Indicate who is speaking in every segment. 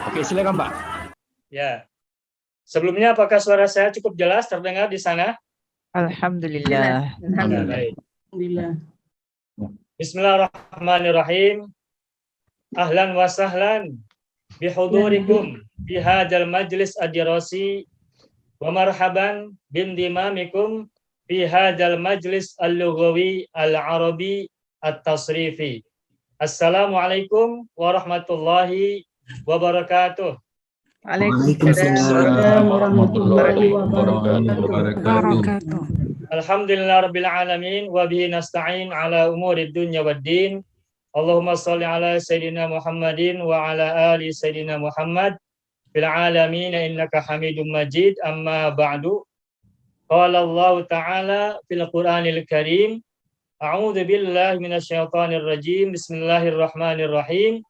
Speaker 1: Oke, silakan Pak.
Speaker 2: Ya. Sebelumnya apakah suara saya cukup jelas terdengar di sana?
Speaker 3: Alhamdulillah.
Speaker 2: Ya, baik. Bismillahirrahmanirrahim. Ahlan wa sahlan bihudurikum bihadzal majlis ad-dirasi wa marhaban bindimamikum bihadzal majlis al-lughawi al-arabi at-tasrifi. Assalamualaikum warahmatullahi wabarakatuh.
Speaker 3: Waalaikumsalam
Speaker 1: warahmatullahi wabarakatuh.
Speaker 2: Alhamdulillah rabbil alamin wa bihi nasta'in ala umuri dunya waddin. Allahumma shalli ala sayyidina Muhammadin wa ala ali sayyidina Muhammad fil alamin innaka Hamidum Majid. Amma ba'du. Qala Allah Ta'ala fil Qur'anil Karim. A'udzu billahi minasyaitonir rajim. Bismillahirrahmanirrahim.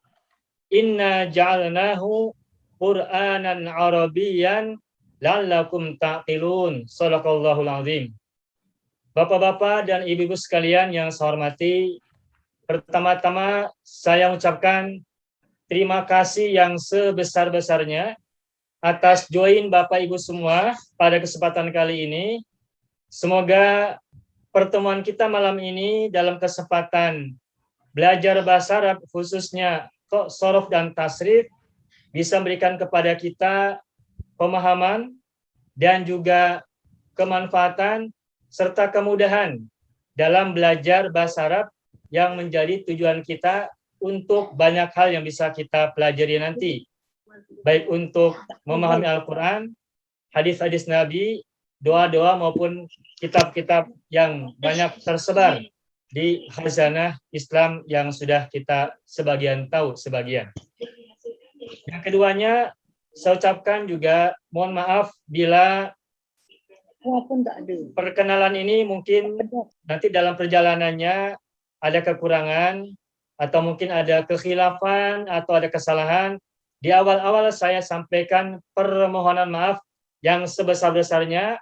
Speaker 2: Inna ja'alnahu Qur'anan Arabiyyan la'allakum ta'qilun. Shadaqallahul azim. Bapak-bapak dan ibu-ibu sekalian yang saya hormati, pertama-tama saya ucapkan terima kasih yang sebesar-besarnya atas join Bapak Ibu semua pada kesempatan kali ini. Semoga pertemuan kita malam ini dalam kesempatan belajar bahasa Arab khususnya shorof dan tasrif bisa memberikan kepada kita pemahaman dan juga kemanfaatan serta kemudahan dalam belajar bahasa Arab yang menjadi tujuan kita untuk banyak hal yang bisa kita pelajari nanti. Baik untuk memahami Al-Quran, hadis-hadis Nabi, doa-doa maupun kitab-kitab yang banyak tersebar di khazanah Islam yang sudah kita sebagian tahu sebagian. Yang keduanya, saya ucapkan juga mohon maaf bila perkenalan ini mungkin nanti dalam perjalanannya ada kekurangan atau mungkin ada kekhilafan atau ada kesalahan. Di awal-awal saya sampaikan permohonan maaf yang sebesar-besarnya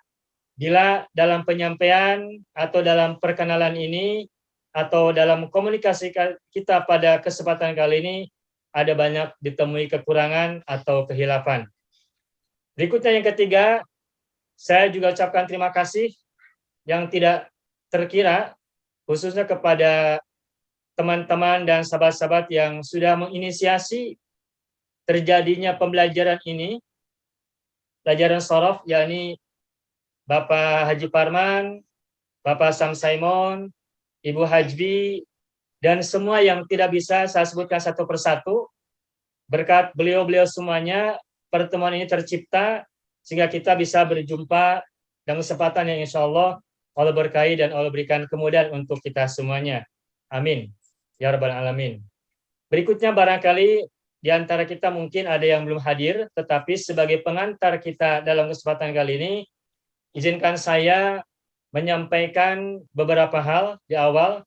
Speaker 2: bila dalam penyampaian atau dalam perkenalan ini atau dalam komunikasi kita pada kesempatan kali ini ada banyak ditemui kekurangan atau kehilafan. Berikutnya yang ketiga, saya juga ucapkan terima kasih yang tidak terkira khususnya kepada teman-teman dan sahabat-sahabat yang sudah menginisiasi terjadinya pembelajaran ini, pelajaran shorof, yakni Bapak Haji Parman, Bapak Sam Simon, Ibu Hajbi, dan semua yang tidak bisa saya sebutkan satu persatu. Berkat beliau-beliau semuanya, pertemuan ini tercipta sehingga kita bisa berjumpa dalam kesempatan yang insya Allah Allah berkahi dan Allah berikan kemudahan untuk kita semuanya. Amin. Ya Rabbal Alamin. Berikutnya barangkali di antara kita mungkin ada yang belum hadir, tetapi sebagai pengantar kita dalam kesempatan kali ini, izinkan saya menyampaikan beberapa hal di awal.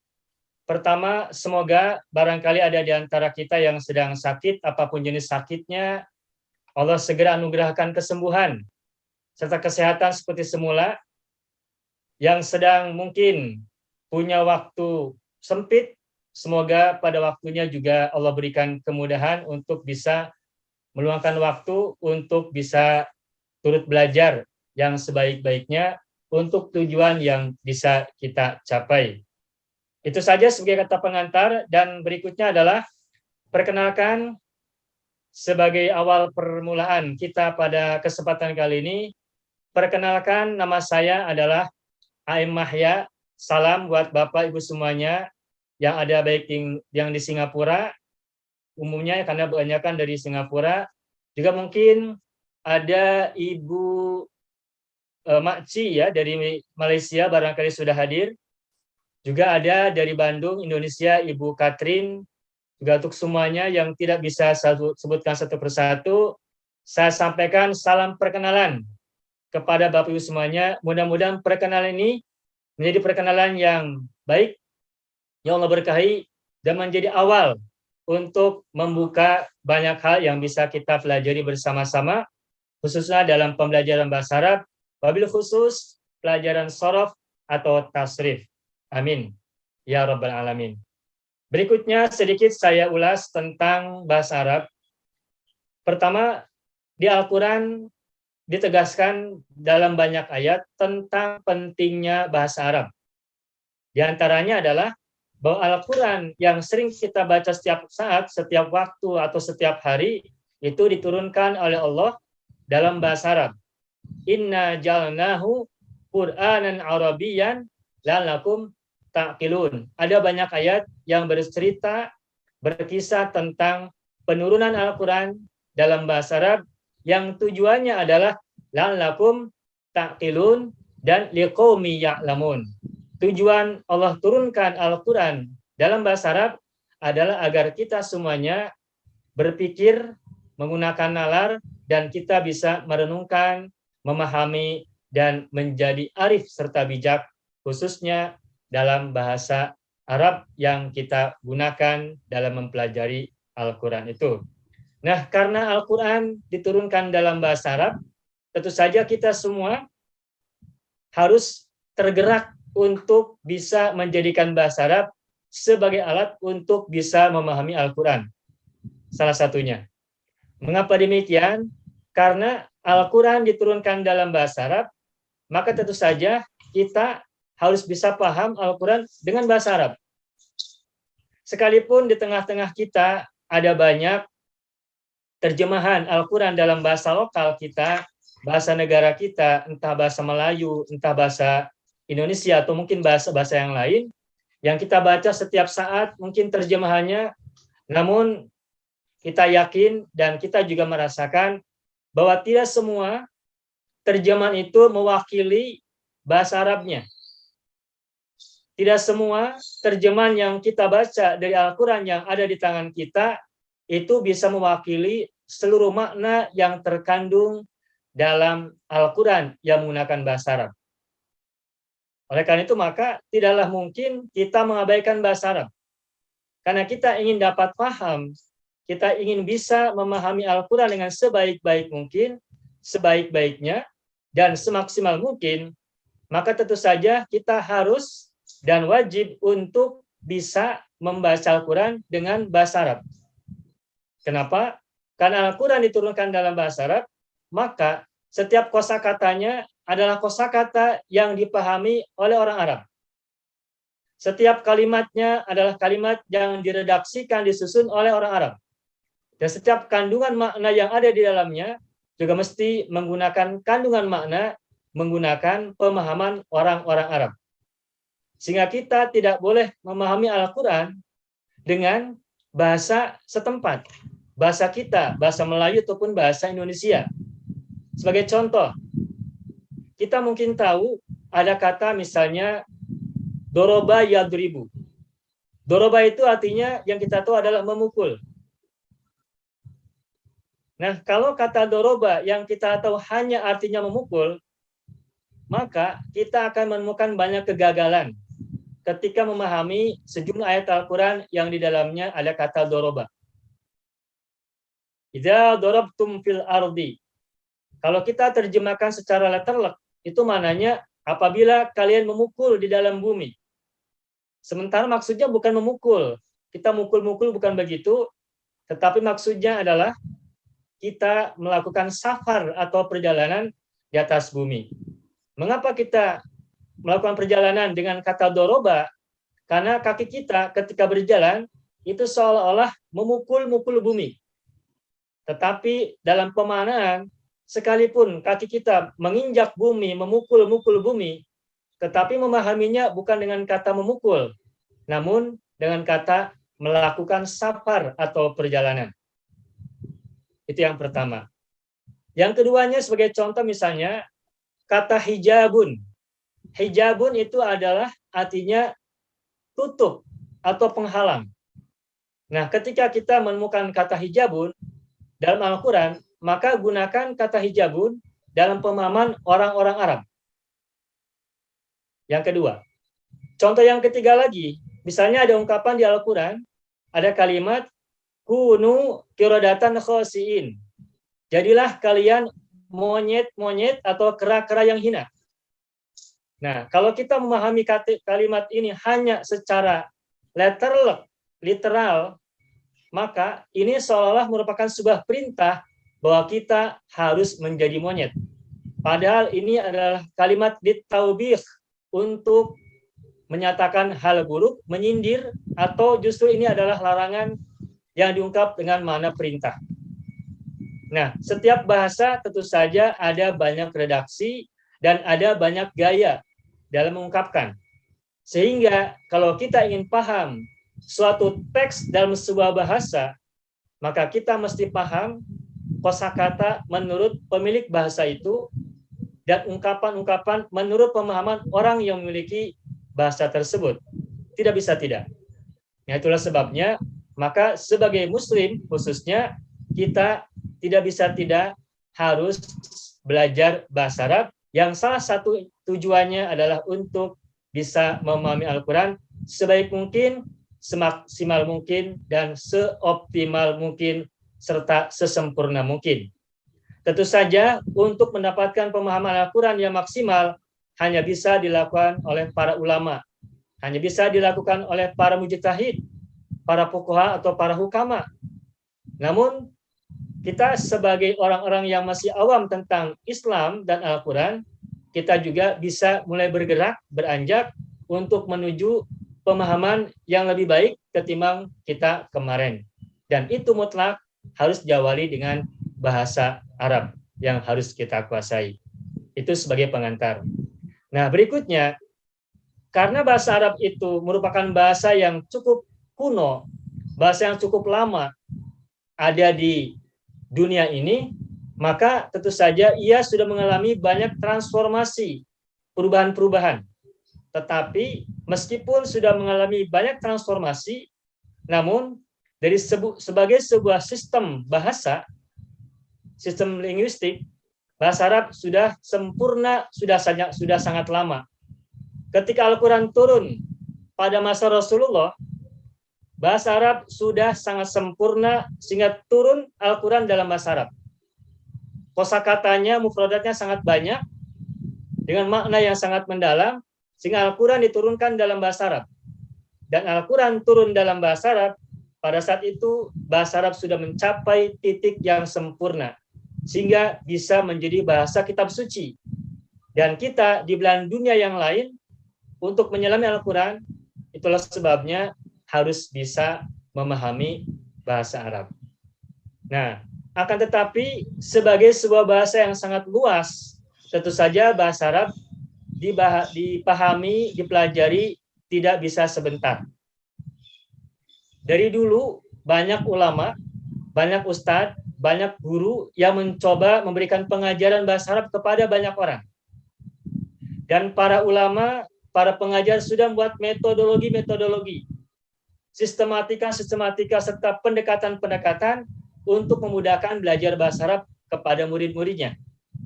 Speaker 2: Pertama, semoga barangkali ada di antara kita yang sedang sakit, apapun jenis sakitnya, Allah segera anugerahkan kesembuhan serta kesehatan seperti semula. Yang sedang mungkin punya waktu sempit, semoga pada waktunya juga Allah berikan kemudahan untuk bisa meluangkan waktu untuk bisa turut belajar yang sebaik-baiknya untuk tujuan yang bisa kita capai. Itu saja sebagai kata pengantar, dan berikutnya adalah perkenalkan sebagai awal permulaan kita pada kesempatan kali ini. Perkenalkan, nama saya adalah A.M. Mahya. Salam buat Bapak Ibu semuanya yang ada baik yang di Singapura, umumnya karena kebanyakan dari Singapura. Juga mungkin ada Ibu Makci ya dari Malaysia barangkali sudah hadir. Juga ada dari Bandung, Indonesia, Ibu Katrin. Juga untuk semuanya yang tidak bisa saya sebutkan satu persatu, saya sampaikan salam perkenalan kepada Bapak Ibu semuanya. Mudah-mudahan perkenalan ini menjadi perkenalan yang baik, yang Allah berkahi, dan menjadi awal untuk membuka banyak hal yang bisa kita pelajari bersama-sama, khususnya dalam pembelajaran bahasa Arab, wabil khusus pelajaran shorof atau tasrif. Amin. Ya Rabbal Alamin. Berikutnya sedikit saya ulas tentang bahasa Arab. Pertama, di Al-Quran ditegaskan dalam banyak ayat tentang pentingnya bahasa Arab. Di antaranya adalah bahwa Al-Quran yang sering kita baca setiap saat, setiap waktu, atau setiap hari, itu diturunkan oleh Allah dalam bahasa Arab. Inna jalnahu Qur'anan Arabiyan la'allakum ta'qilun. Ada banyak ayat yang bercerita, berkisah tentang penurunan Al-Quran dalam bahasa Arab yang tujuannya adalah la'allakum ta'qilun dan liqaumi ya'lamun. Tujuan Allah turunkan Al-Quran dalam bahasa Arab adalah agar kita semuanya berpikir, menggunakan nalar, dan kita bisa merenungkan, memahami, dan menjadi arif serta bijak, khususnya dalam bahasa Arab yang kita gunakan dalam mempelajari Al-Quran itu. Nah, karena Al-Quran diturunkan dalam bahasa Arab, tentu saja kita semua harus tergerak untuk bisa menjadikan bahasa Arab sebagai alat untuk bisa memahami Al-Quran. Salah satunya. Mengapa demikian? Karena Al-Quran diturunkan dalam bahasa Arab, maka tentu saja kita harus bisa paham Al-Quran dengan bahasa Arab. Sekalipun di tengah-tengah kita ada banyak terjemahan Al-Quran dalam bahasa lokal kita, bahasa negara kita, entah bahasa Melayu, entah bahasa Indonesia, atau mungkin bahasa-bahasa yang lain, yang kita baca setiap saat, mungkin terjemahannya, namun kita yakin dan kita juga merasakan bahwa tidak semua terjemahan itu mewakili bahasa Arabnya. Tidak semua terjemahan yang kita baca dari Al-Quran yang ada di tangan kita itu bisa mewakili seluruh makna yang terkandung dalam Al-Quran yang menggunakan bahasa Arab. Oleh karena itu maka tidaklah mungkin kita mengabaikan bahasa Arab. Karena kita ingin dapat paham, kita ingin bisa memahami Al-Quran dengan sebaik-baik mungkin, sebaik-baiknya, dan semaksimal mungkin, maka tentu saja kita harus dan wajib untuk bisa membaca Al-Quran dengan bahasa Arab. Kenapa? Karena Al-Quran diturunkan dalam bahasa Arab, maka setiap kosakatanya adalah kosakata yang dipahami oleh orang Arab. Setiap kalimatnya adalah kalimat yang diredaksikan, disusun oleh orang Arab. Dan setiap kandungan makna yang ada di dalamnya juga mesti menggunakan kandungan makna, menggunakan pemahaman orang-orang Arab. Sehingga kita tidak boleh memahami Al-Quran dengan bahasa setempat. Bahasa kita, bahasa Melayu ataupun bahasa Indonesia. Sebagai contoh, kita mungkin tahu ada kata misalnya doroba yadribu. Doroba itu artinya yang kita tahu adalah memukul. Nah, kalau kata doroba yang kita tahu hanya artinya memukul, maka kita akan menemukan banyak kegagalan ketika memahami sejumlah ayat Al-Quran yang di dalamnya ada kata doroba. Idza darabtum fil ardi. Kalau kita terjemahkan secara letterlek, itu maknanya apabila kalian memukul di dalam bumi. Sementara maksudnya bukan memukul. Kita mukul-mukul bukan begitu, tetapi maksudnya adalah kita melakukan safar atau perjalanan di atas bumi. Mengapa kita melakukan perjalanan dengan kata doroba? Karena kaki kita ketika berjalan itu seolah-olah memukul-mukul bumi. Tetapi dalam pemaknaan, sekalipun kaki kita menginjak bumi, memukul-mukul bumi, tetapi memahaminya bukan dengan kata memukul, namun dengan kata melakukan safar atau perjalanan. Itu yang pertama. Yang keduanya sebagai contoh misalnya, kata hijabun. Hijabun itu adalah artinya tutup atau penghalang. Nah, ketika kita menemukan kata hijabun dalam Al-Quran, maka gunakan kata hijabun dalam pemahaman orang-orang Arab. Yang kedua. Contoh yang ketiga lagi, misalnya ada ungkapan di Al-Quran, ada kalimat, kunu kirodatan khosiin. Jadilah kalian monyet-monyet atau kera-kera yang hina. Nah, kalau kita memahami kalimat ini hanya secara literal, maka ini seolah-olah merupakan sebuah perintah bahwa kita harus menjadi monyet. Padahal ini adalah kalimat ditaubih untuk menyatakan hal buruk, menyindir, atau justru ini adalah larangan yang diungkap dengan makna perintah. Nah, setiap bahasa tentu saja ada banyak redaksi dan ada banyak gaya dalam mengungkapkan. Sehingga kalau kita ingin paham suatu teks dalam sebuah bahasa, maka kita mesti paham kosakata menurut pemilik bahasa itu dan ungkapan-ungkapan menurut pemahaman orang yang memiliki bahasa tersebut. Tidak bisa tidak. Nah, itulah sebabnya, maka sebagai muslim khususnya, kita tidak bisa tidak harus belajar bahasa Arab yang salah satu tujuannya adalah untuk bisa memahami Al-Quran sebaik mungkin, semaksimal mungkin, dan seoptimal mungkin, serta sesempurna mungkin. Tentu saja untuk mendapatkan pemahaman Al-Quran yang maksimal hanya bisa dilakukan oleh para ulama, hanya bisa dilakukan oleh para mujtahid, para fuqaha atau para hukama. Namun kita sebagai orang-orang yang masih awam tentang Islam dan Al-Quran, kita juga bisa mulai bergerak, beranjak untuk menuju pemahaman yang lebih baik ketimbang kita kemarin. Dan itu mutlak harus diawali dengan bahasa Arab yang harus kita kuasai. Itu sebagai pengantar. Nah, berikutnya, karena bahasa Arab itu merupakan bahasa yang cukup kuno, bahasa yang cukup lama ada di dunia ini, maka tentu saja ia sudah mengalami banyak transformasi, perubahan-perubahan. Tetapi meskipun sudah mengalami banyak transformasi, namun dari sebagai sebuah sistem bahasa, sistem linguistik, bahasa Arab sudah sempurna, sudah sangat lama. Ketika Al-Quran turun pada masa Rasulullah, bahasa Arab sudah sangat sempurna sehingga turun Al-Quran dalam bahasa Arab. Kosakatanya, mufradatnya sangat banyak dengan makna yang sangat mendalam sehingga Al-Quran diturunkan dalam bahasa Arab. Dan Al-Quran turun dalam bahasa Arab, pada saat itu bahasa Arab sudah mencapai titik yang sempurna sehingga bisa menjadi bahasa kitab suci. Dan kita di belahan dunia yang lain untuk menyelami Al-Quran, itulah sebabnya harus bisa memahami bahasa Arab. Nah, akan tetapi sebagai sebuah bahasa yang sangat luas, tentu saja bahasa Arab dipahami, dipelajari tidak bisa sebentar. Dari dulu banyak ulama, banyak ustadz, banyak guru yang mencoba memberikan pengajaran bahasa Arab kepada banyak orang. Dan para ulama, para pengajar sudah membuat metodologi, sistematika, serta pendekatan untuk memudahkan belajar bahasa Arab kepada murid-muridnya,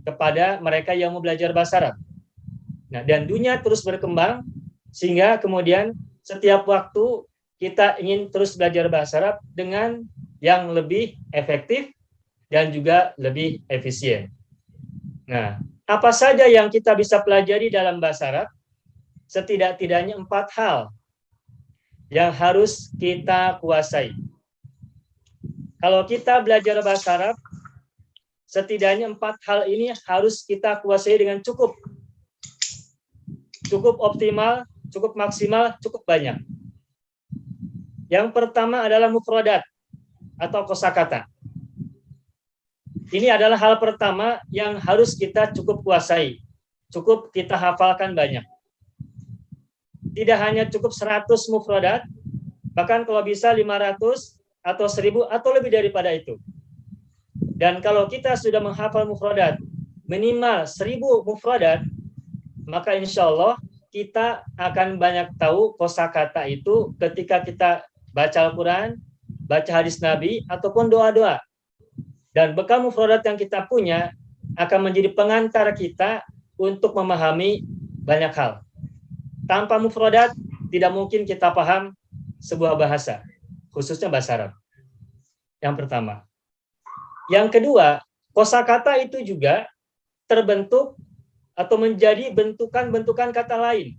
Speaker 2: kepada mereka yang mau belajar bahasa Arab. Nah, dan dunia terus berkembang, sehingga kemudian setiap waktu kita ingin terus belajar bahasa Arab dengan yang lebih efektif dan juga lebih efisien. Nah, apa saja yang kita bisa pelajari dalam bahasa Arab? Setidak-tidaknya 4 hal yang harus kita kuasai. Kalau kita belajar bahasa Arab, setidaknya 4 hal ini harus kita kuasai dengan cukup. Cukup optimal, cukup maksimal, cukup banyak. Yang pertama adalah mufradat atau kosakata. Ini adalah hal pertama yang harus kita cukup kuasai. Cukup kita hafalkan banyak. Tidak hanya cukup 100 mufradat, bahkan kalau bisa 500 atau 1000 atau lebih daripada itu. Dan kalau kita sudah menghafal mufradat minimal 1000 mufradat, maka insya Allah kita akan banyak tahu kosakata itu ketika kita baca Al-Quran, baca hadis Nabi, ataupun doa-doa. Dan bekal mufradat yang kita punya akan menjadi pengantar kita untuk memahami banyak hal. Tanpa mufradat tidak mungkin kita paham sebuah bahasa, khususnya bahasa Arab. Yang pertama. Yang kedua, kosakata itu juga terbentuk atau menjadi bentukan-bentukan kata lain.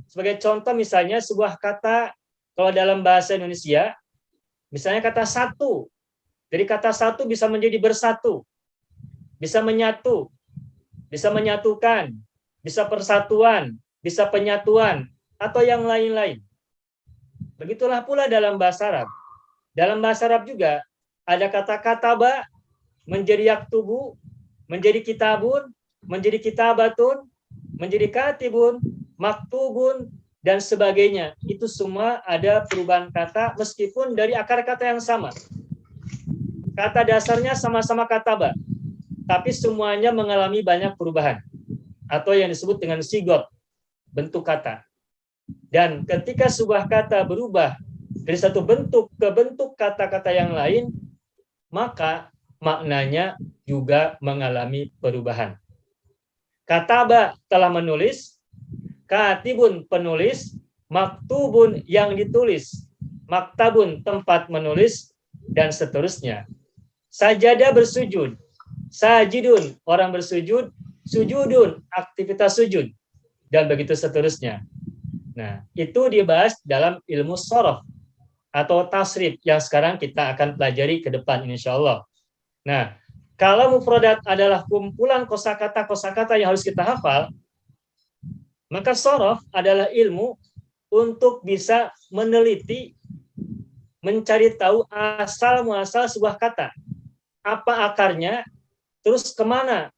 Speaker 2: Sebagai contoh misalnya sebuah kata, kalau dalam bahasa Indonesia, misalnya kata satu. Dari kata satu bisa menjadi bersatu, bisa menyatu, bisa menyatukan, bisa persatuan, bisa penyatuan, atau yang lain-lain. Begitulah pula dalam bahasa Arab. Dalam bahasa Arab juga ada kata kataba menjadi yaktubu, menjadi kitabun, menjadi kitabatun, menjadi katibun, maktubun, dan sebagainya. Itu semua ada perubahan kata meskipun dari akar kata yang sama. Kata dasarnya sama-sama kataba, tapi semuanya mengalami banyak perubahan atau yang disebut dengan sigot, bentuk kata. Dan ketika sebuah kata berubah dari satu bentuk ke bentuk kata-kata yang lain, maka maknanya juga mengalami perubahan. Kataba telah menulis, katibun penulis, maktubun yang ditulis, maktabun tempat menulis, dan seterusnya. Sajada bersujud, sajidun orang bersujud, sujudun aktivitas sujud, dan begitu seterusnya. Nah, itu dibahas dalam ilmu shorof atau tasrif yang sekarang kita akan pelajari ke depan insya Allah. Nah, kalau mufradat adalah kumpulan kosakata yang harus kita hafal, maka shorof adalah ilmu untuk bisa meneliti, mencari tahu asal muasal sebuah kata, apa akarnya, terus kemana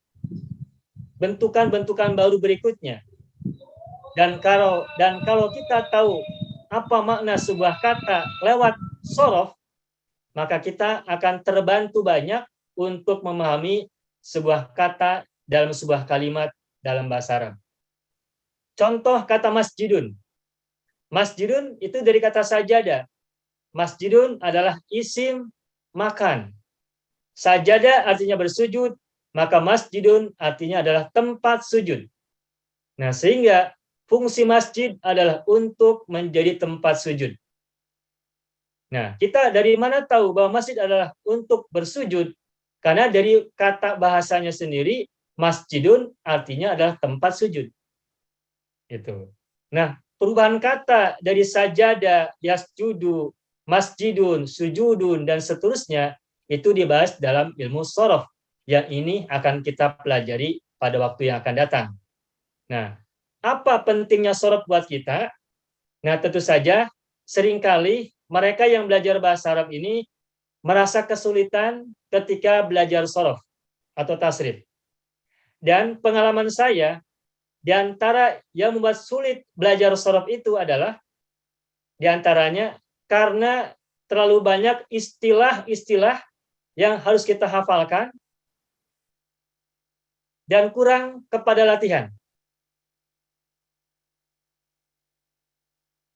Speaker 2: bentukan-bentukan baru berikutnya. Dan kalau kita tahu apa makna sebuah kata lewat shorof, maka kita akan terbantu banyak untuk memahami sebuah kata dalam sebuah kalimat dalam bahasa Arab. Contoh kata masjidun. Masjidun itu dari kata sajada. Masjidun adalah isim makan. Sajada artinya bersujud, maka masjidun artinya adalah tempat sujud. Nah, sehingga fungsi masjid adalah untuk menjadi tempat sujud. Nah, kita dari mana tahu bahwa masjid adalah untuk bersujud? Karena dari kata bahasanya sendiri, masjidun artinya adalah tempat sujud. Itu. Nah, perubahan kata dari sajada, yasjudu, masjidun, sujudun, dan seterusnya, itu dibahas dalam ilmu shorof. Yang ini akan kita pelajari pada waktu yang akan datang. Nah, apa pentingnya shorof buat kita? Nah, tentu saja seringkali mereka yang belajar bahasa Arab ini merasa kesulitan ketika belajar shorof atau tasrif. Dan pengalaman saya, di antara yang membuat sulit belajar shorof itu adalah di antaranya karena terlalu banyak istilah-istilah yang harus kita hafalkan dan kurang kepada latihan.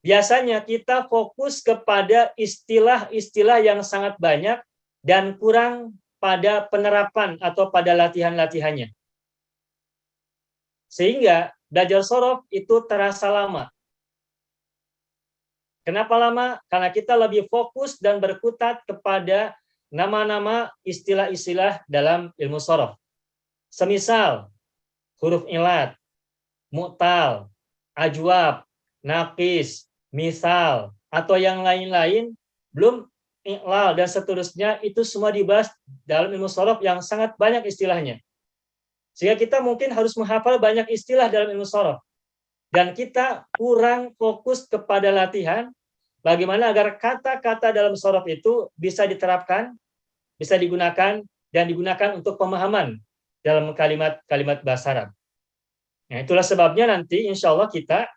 Speaker 2: Biasanya kita fokus kepada istilah-istilah yang sangat banyak dan kurang pada penerapan atau pada latihan-latihannya. Sehingga belajar shorof itu terasa lama. Kenapa lama? Karena kita lebih fokus dan berkutat kepada nama-nama istilah-istilah dalam ilmu shorof. Semisal huruf ilat, mu'tal, ajwab, naqis, misal, atau yang lain-lain, belum i'lal dan seterusnya, itu semua dibahas dalam ilmu shorof yang sangat banyak istilahnya. Sehingga kita mungkin harus menghafal banyak istilah dalam ilmu shorof. Dan kita kurang fokus kepada latihan, bagaimana agar kata-kata dalam shorof itu bisa diterapkan, bisa digunakan, dan digunakan untuk pemahaman dalam kalimat-kalimat bahasa Arab. Nah, itulah sebabnya nanti insya Allah kita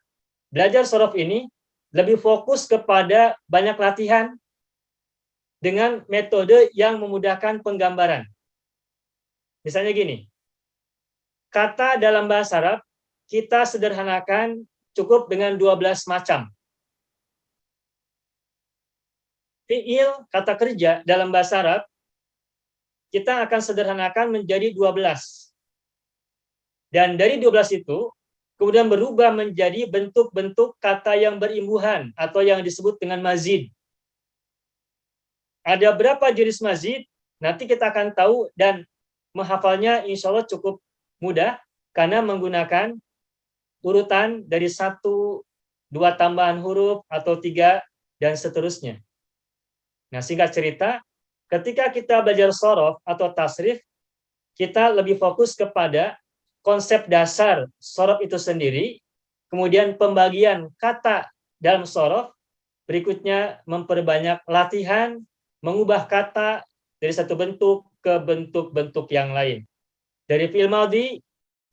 Speaker 2: belajar shorof ini lebih fokus kepada banyak latihan dengan metode yang memudahkan penggambaran. Misalnya gini, kata dalam bahasa Arab kita sederhanakan cukup dengan 12 macam. Fi'il, kata kerja dalam bahasa Arab, kita akan sederhanakan menjadi 12. Dan dari 12 itu, kemudian berubah menjadi bentuk-bentuk kata yang berimbuhan atau yang disebut dengan mazid. Ada berapa jenis mazid? Nanti kita akan tahu dan menghafalnya insya Allah cukup mudah karena menggunakan urutan dari 1, 2 tambahan huruf atau 3 dan seterusnya. Nah, singkat cerita, ketika kita belajar shorof atau tasrif, kita lebih fokus kepada konsep dasar shorof itu sendiri, kemudian pembagian kata dalam shorof, berikutnya memperbanyak latihan, mengubah kata dari satu bentuk ke bentuk-bentuk yang lain. Dari fi'il madhi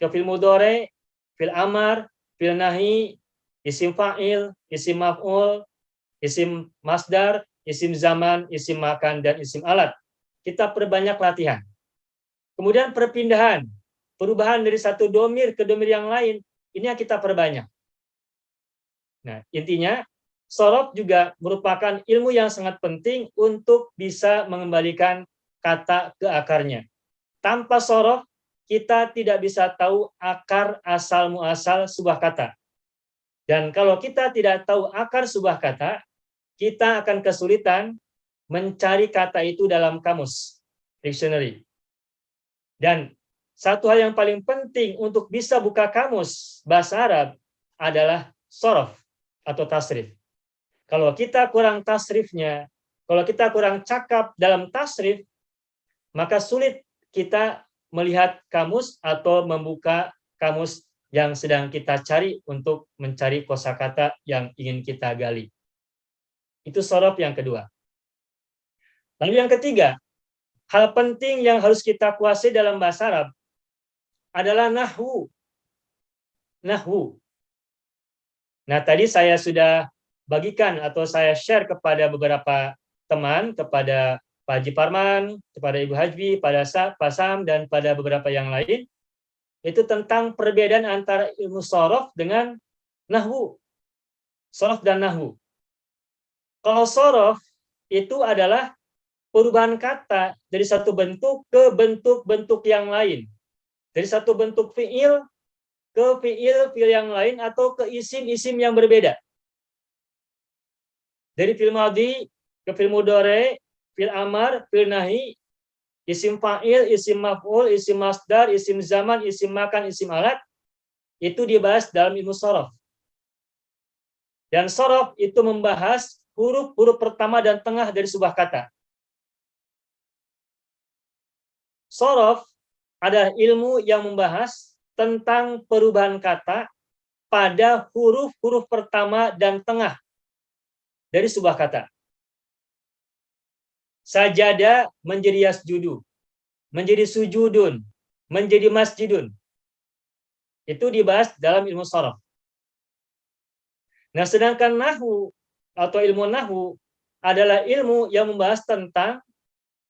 Speaker 2: ke fi'il mudhari, fi'il amar, fi'il nahi, isim fa'il, isim maf'ul, isim masdar, isim zaman, isim makan, dan isim alat. Kita perbanyak latihan. Kemudian perpindahan, perubahan dari satu domir ke domir yang lain, ini yang kita perbanyak. Nah, intinya, shorof juga merupakan ilmu yang sangat penting untuk bisa mengembalikan kata ke akarnya. Tanpa shorof, kita tidak bisa tahu akar asal muasal sebuah kata. Dan kalau kita tidak tahu akar sebuah kata, kita akan kesulitan mencari kata itu dalam kamus, dictionary. Dan satu hal yang paling penting untuk bisa buka kamus bahasa Arab adalah shorof atau tasrif. Kalau kita kurang tasrifnya, kalau kita kurang cakap dalam tasrif, maka sulit kita melihat kamus atau membuka kamus yang sedang kita cari untuk mencari kosakata yang ingin kita gali. Itu shorof yang kedua. Lalu yang ketiga, hal penting yang harus kita kuasai dalam bahasa Arab adalah nahwu. Nahwu. Nah, tadi saya sudah bagikan atau saya share kepada beberapa teman, kepada Pak Haji Parman, kepada Ibu Hajbi, pada Pak Sam, dan pada beberapa yang lain, itu tentang perbedaan antara ilmu shorof dengan nahwu. Shorof dan nahwu. Kalau shorof itu adalah perubahan kata dari satu bentuk ke bentuk-bentuk yang lain. Dari satu bentuk fi'il ke fi'il yang lain atau ke isim-isim yang berbeda. Dari fi'il madhi ke fi'il mudhari, fi'il amar, fi'il nahi, isim fa'il, isim maf'ul, isim masdar, isim zaman, isim makan, isim alat, itu dibahas dalam ilmu shorof. Dan shorof itu membahas huruf-huruf pertama dan tengah dari sebuah kata. Shorof adalah ilmu yang membahas tentang perubahan kata pada huruf-huruf pertama dan tengah dari sebuah kata. Sajada menjadi yasjudu, menjadi sujudun, menjadi masjidun. Itu dibahas dalam ilmu shorof. Nah, sedangkan nahwu atau ilmu nahwu adalah ilmu yang membahas tentang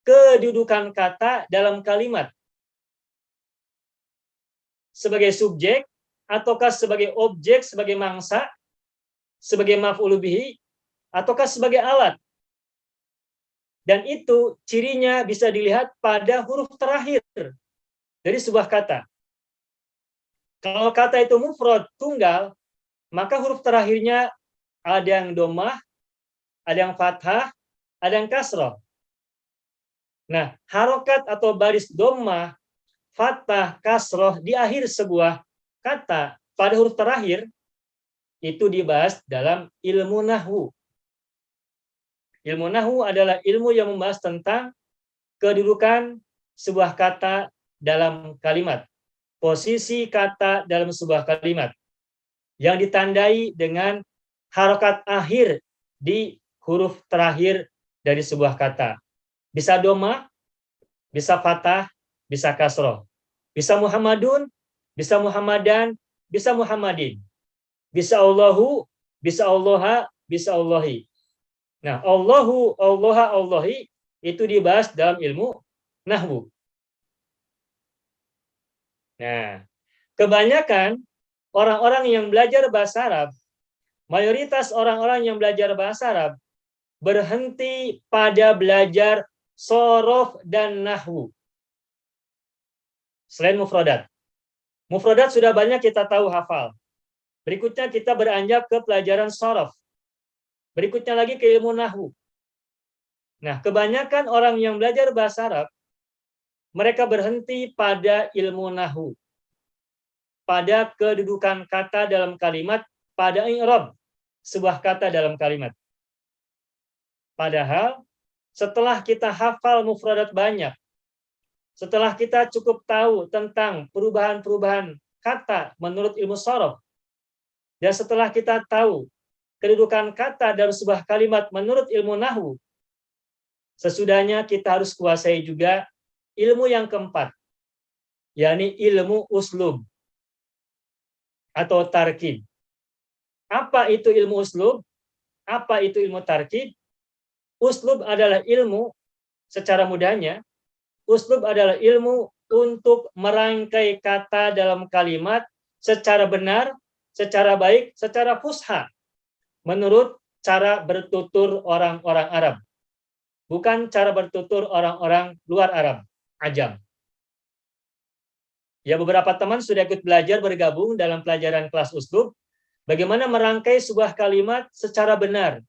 Speaker 2: kedudukan kata dalam kalimat. Sebagai subjek, ataukah sebagai objek, sebagai mangsa, sebagai maf'ul bihi, ataukah sebagai alat. Dan itu cirinya bisa dilihat pada huruf terakhir dari sebuah kata. Kalau kata itu mufrad, tunggal, maka huruf terakhirnya ada yang domah, ada yang fathah, ada yang kasroh. Nah, harokat atau baris domah, fathah, kasroh di akhir sebuah kata pada huruf terakhir itu dibahas dalam ilmu nahwu. Ilmu nahwu adalah ilmu yang membahas tentang kedudukan sebuah kata dalam kalimat, posisi kata dalam sebuah kalimat yang ditandai dengan harokat akhir di huruf terakhir dari sebuah kata. Bisa doma, bisa fathah, bisa kasroh. Bisa Muhammadun, bisa Muhammadan, bisa Muhammadin. Bisa Allahu, bisa Allaha, bisa Allahi. Nah, Allahu, Allaha, Allahi itu dibahas dalam ilmu nahwu. Nah, kebanyakan orang-orang yang belajar bahasa Arab, mayoritas orang-orang yang belajar bahasa Arab berhenti pada belajar shorof dan nahwu. Selain mufradat. Mufradat sudah banyak kita tahu hafal. Berikutnya kita beranjak ke pelajaran shorof. Berikutnya lagi ke ilmu nahwu. Nah, kebanyakan orang yang belajar bahasa Arab, mereka berhenti pada ilmu nahwu. Pada kedudukan kata dalam kalimat, pada i'rab sebuah kata dalam kalimat. Padahal setelah kita hafal mufradat banyak, setelah kita cukup tahu tentang perubahan-perubahan kata menurut ilmu shorof, dan setelah kita tahu kedudukan kata dalam sebuah kalimat menurut ilmu nahwu, sesudahnya kita harus kuasai juga ilmu yang keempat, yakni ilmu uslub atau tarkib. Apa itu ilmu uslub? Apa itu ilmu tarkib? Uslub adalah ilmu, secara mudahnya, uslub adalah ilmu untuk merangkai kata dalam kalimat secara benar, secara baik, secara fusha, menurut cara bertutur orang-orang Arab. Bukan cara bertutur orang-orang luar Arab, Ajam. Ya, beberapa teman sudah ikut belajar bergabung dalam pelajaran kelas uslub, bagaimana merangkai sebuah kalimat secara benar.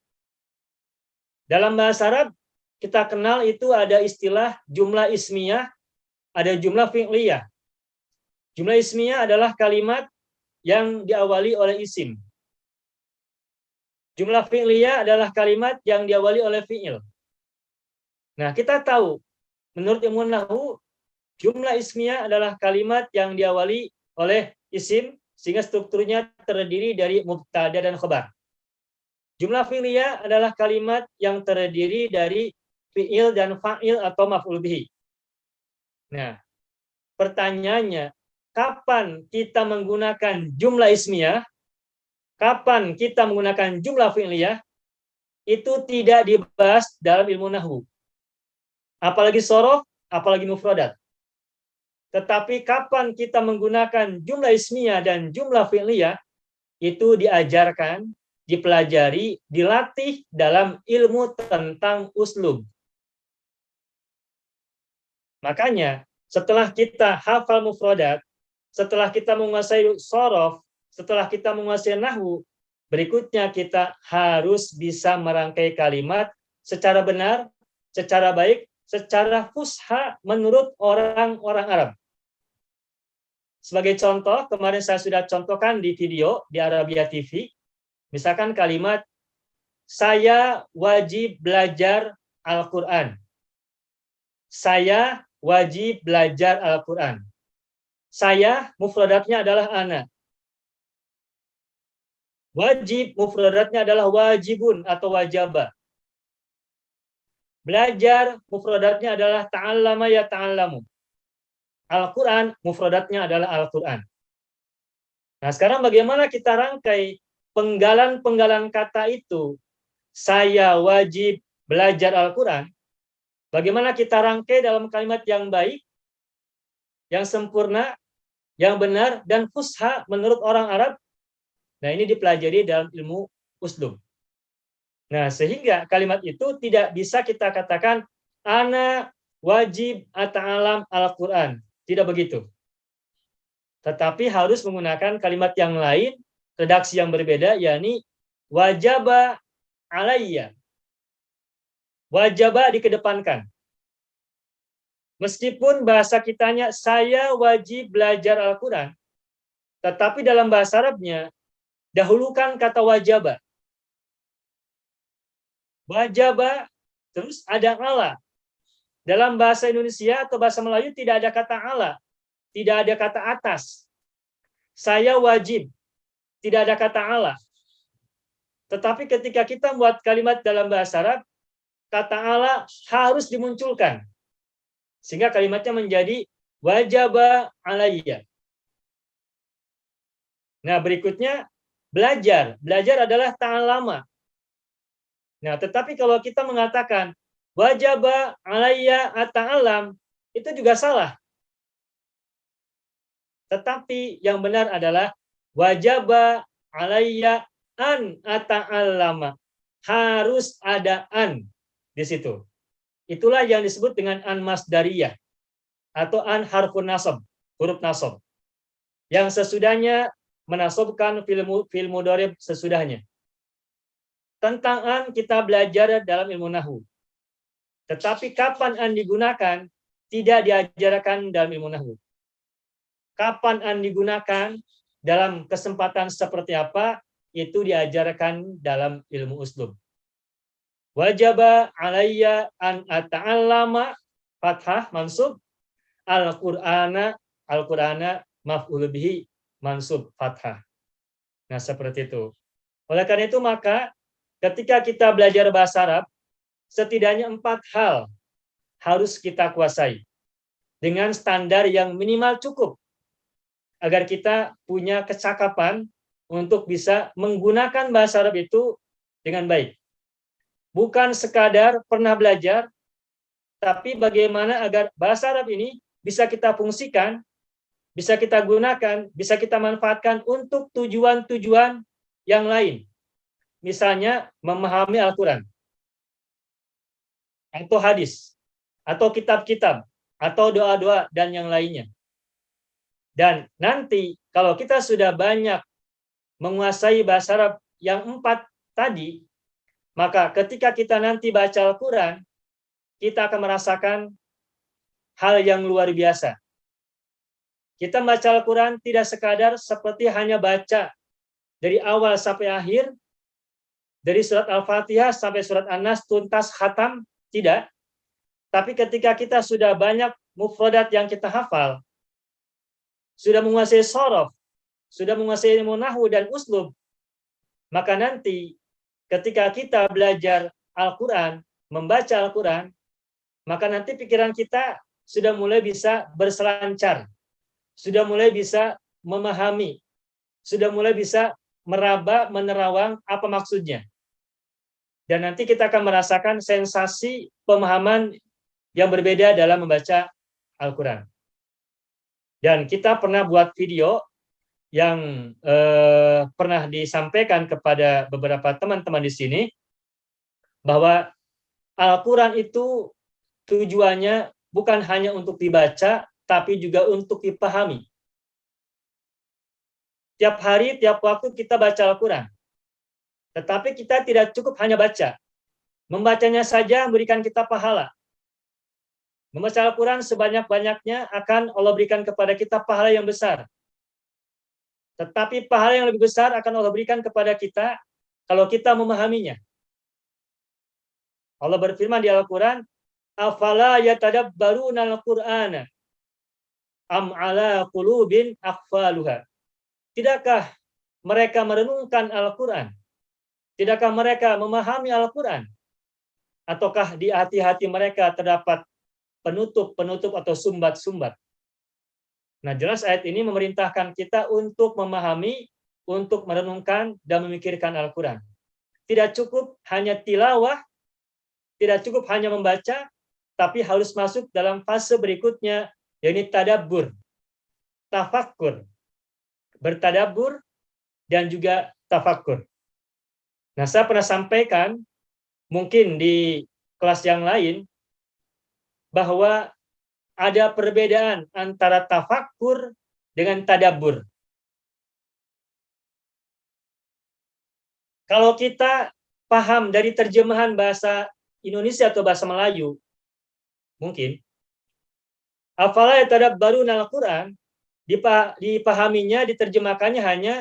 Speaker 2: Dalam bahasa Arab, kita kenal itu ada istilah jumlah ismiyah, ada jumlah fi'liyah. Jumlah ismiyah adalah kalimat yang diawali oleh isim. Jumlah fi'liyah adalah kalimat yang diawali oleh fi'il. Nah, kita tahu, menurut ilmu nahwu, jumlah ismiyah adalah kalimat yang diawali oleh isim, sehingga strukturnya terdiri dari mubtada dan khabar. Jumlah fi'liyah adalah kalimat yang terdiri dari fi'il dan fa'il atau maf'ul bihi. Nah, pertanyaannya, kapan kita menggunakan jumlah ismiyah, kapan kita menggunakan jumlah fi'liyah, itu tidak dibahas dalam ilmu nahwu. Apalagi shorof, apalagi mufradat. Tetapi kapan kita menggunakan jumlah ismiyah dan jumlah fi'liyah, itu diajarkan, dipelajari, dilatih dalam ilmu tentang uslub. Makanya, setelah kita hafal mufradat, setelah kita menguasai shorof, setelah kita menguasai nahwu, berikutnya kita harus bisa merangkai kalimat secara benar, secara baik, secara fusha menurut orang-orang Arab. Sebagai contoh, kemarin saya sudah contohkan di video di Arabia TV, misalkan kalimat, saya wajib belajar Al-Quran. Saya wajib belajar Al-Quran. Saya, mufradatnya adalah ana. Wajib, mufradatnya adalah wajibun atau wajaba. Belajar, mufradatnya adalah ta'allama ya ta'allamu. Al-Quran, mufradatnya adalah Al-Quran. Nah, sekarang bagaimana kita rangkai penggalan-penggalan kata itu? Saya wajib belajar Al-Quran. Bagaimana kita rangkai dalam kalimat yang baik, yang sempurna, yang benar, dan fusha menurut orang Arab? Nah, ini dipelajari dalam ilmu uslub. Nah, sehingga kalimat itu tidak bisa kita katakan ana wajib ata'alam Al-Quran. Tidak begitu. Tetapi harus menggunakan kalimat yang lain, redaksi yang berbeda, yakni wajaba alayya. Wajaba dikedepankan. Meskipun bahasa kitanya saya wajib belajar Al-Quran, tetapi dalam bahasa Arabnya dahulukan kata wajaba. Wajaba, terus ada ala. Dalam bahasa Indonesia atau bahasa Melayu tidak ada kata ala, tidak ada kata atas. Saya wajib, tidak ada kata ala. Tetapi ketika kita membuat kalimat dalam bahasa Arab, kata ala harus dimunculkan. Sehingga kalimatnya menjadi wajaba alayya. Nah, berikutnya belajar. Belajar adalah ta'allama. Nah, tetapi kalau kita mengatakan wajaba alayya ata'allam, itu juga salah. Tetapi yang benar adalah wajaba alayya an ata'allama. Harus ada an di situ. Itulah yang disebut dengan an masdariyah atau an harfun nasab, huruf nasab. Yang sesudahnya menasabkan fi'il mudhari sesudahnya. Tentang an kita belajar dalam ilmu nahwu. Tetapi kapan an digunakan tidak diajarkan dalam ilmu nahwu. Kapan an digunakan dalam kesempatan seperti apa itu diajarkan dalam ilmu uslub. Wajaba alayya an ata'allama fathah mansub Al-Qur'ana maf'ul bihi mansub fathah. Nah, seperti itu. Oleh karena itu maka ketika kita belajar bahasa Arab, setidaknya 4 hal harus kita kuasai dengan standar yang minimal cukup agar kita punya kecakapan untuk bisa menggunakan bahasa Arab itu dengan baik. Bukan sekadar pernah belajar, tapi bagaimana agar bahasa Arab ini bisa kita fungsikan, bisa kita gunakan, bisa kita manfaatkan untuk tujuan-tujuan yang lain. Misalnya memahami Al-Quran, atau hadis, atau kitab-kitab, atau doa-doa, dan yang lainnya. Dan nanti kalau kita sudah banyak menguasai bahasa Arab yang 4 tadi, maka ketika kita nanti baca Al-Quran, kita akan merasakan hal yang luar biasa. Kita membaca Al-Quran tidak sekadar seperti hanya baca dari awal sampai akhir, dari surat Al-Fatihah sampai surat An-Nas tuntas khatam, tidak. Tapi ketika kita sudah banyak mufradat yang kita hafal, sudah menguasai shorof, sudah menguasai ilmu nahwu dan uslub, maka nanti ketika kita belajar Al-Quran, membaca Al-Quran, maka nanti pikiran kita sudah mulai bisa berselancar, sudah mulai bisa memahami, sudah mulai bisa meraba, menerawang apa maksudnya. Dan nanti kita akan merasakan sensasi pemahaman yang berbeda dalam membaca Al-Quran. Dan kita pernah buat video yang pernah disampaikan kepada beberapa teman-teman di sini, bahwa Al-Quran itu tujuannya bukan hanya untuk dibaca, tapi juga untuk dipahami. Tiap hari, tiap waktu kita baca Al-Quran. Tetapi kita tidak cukup hanya baca. Membacanya saja memberikan kita pahala. Membaca Al-Quran sebanyak-banyaknya akan Allah berikan kepada kita pahala yang besar. Tetapi pahala yang lebih besar akan Allah berikan kepada kita kalau kita memahaminya. Allah berfirman di Al-Quran, afala yatadabbaruna al-Qur'ana am ala qulubin aqfaluha. Tidakkah mereka merenungkan Al-Quran? Tidakkah mereka memahami Al-Quran? Ataukah di hati-hati mereka terdapat penutup-penutup atau sumbat-sumbat? Nah, jelas ayat ini memerintahkan kita untuk memahami, untuk merenungkan dan memikirkan Al-Quran. Tidak cukup hanya tilawah, tidak cukup hanya membaca, tapi harus masuk dalam fase berikutnya, yaitu tadabbur, tafakkur, bertadabbur, dan juga tafakkur. Nah, saya pernah sampaikan, mungkin di kelas yang lain, bahwa ada perbedaan antara tafakkur dengan tadabbur. Kalau kita paham dari terjemahan bahasa Indonesia atau bahasa Melayu, mungkin afala yatadabbaruna al-Quran, dipahaminya, diterjemahkannya hanya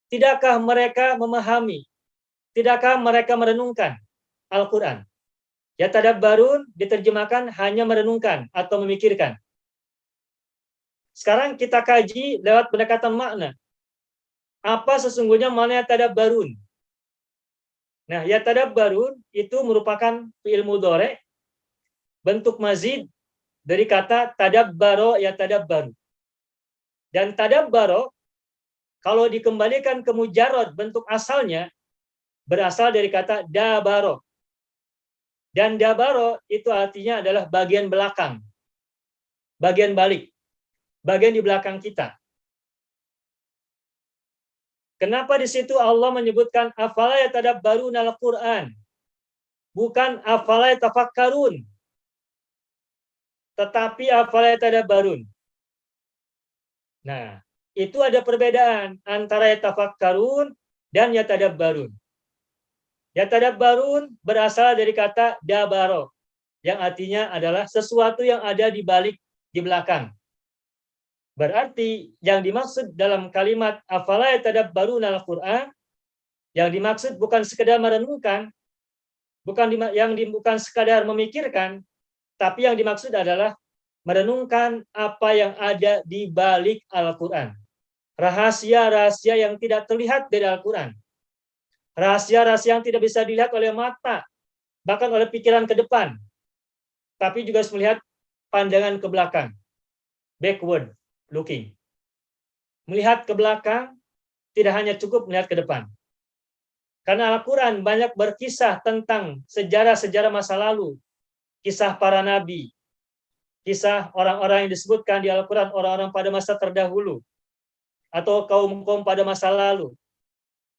Speaker 2: tidakkah mereka memahami, tidakkah mereka merenungkan Al-Quran. Yatadabbarun diterjemahkan hanya merenungkan atau memikirkan. Sekarang kita kaji lewat pendekatan makna. Apa sesungguhnya makna yatadabbarun? Nah, yatadabbarun itu merupakan fi'il mudhari, bentuk mazid dari kata tadabbaro yatadabbaru. Dan tadabbaro kalau dikembalikan ke mujarrad bentuk asalnya berasal dari kata dabaro. Dan dabaro itu artinya adalah bagian belakang, bagian balik, bagian di belakang kita. Kenapa di situ Allah menyebutkan afala yatadabbaruna al-Qur'an, bukan afala yatafakkarun, tetapi afala yatadabbarun. Nah, itu ada perbedaan antara yatafakkarun dan yatadabbarun. Yatadabbarun berasal dari kata dabaro, yang artinya adalah sesuatu yang ada di balik, di belakang. Berarti yang dimaksud dalam kalimat afala yatadabbaruna al-Qur'an, yang dimaksud bukan sekedar merenungkan, bukan sekadar memikirkan, tapi yang dimaksud adalah merenungkan apa yang ada di balik Al-Quran. Rahasia-rahasia yang tidak terlihat dari Al-Quran. Rahasia-rahasia yang tidak bisa dilihat oleh mata, bahkan oleh pikiran ke depan. Tapi juga harus melihat pandangan ke belakang. Backward looking. Melihat ke belakang, tidak hanya cukup melihat ke depan. Karena Al-Quran banyak berkisah tentang sejarah-sejarah masa lalu. Kisah para nabi. Kisah orang-orang yang disebutkan di Al-Quran, orang-orang pada masa terdahulu. Atau kaum-kaum pada masa lalu.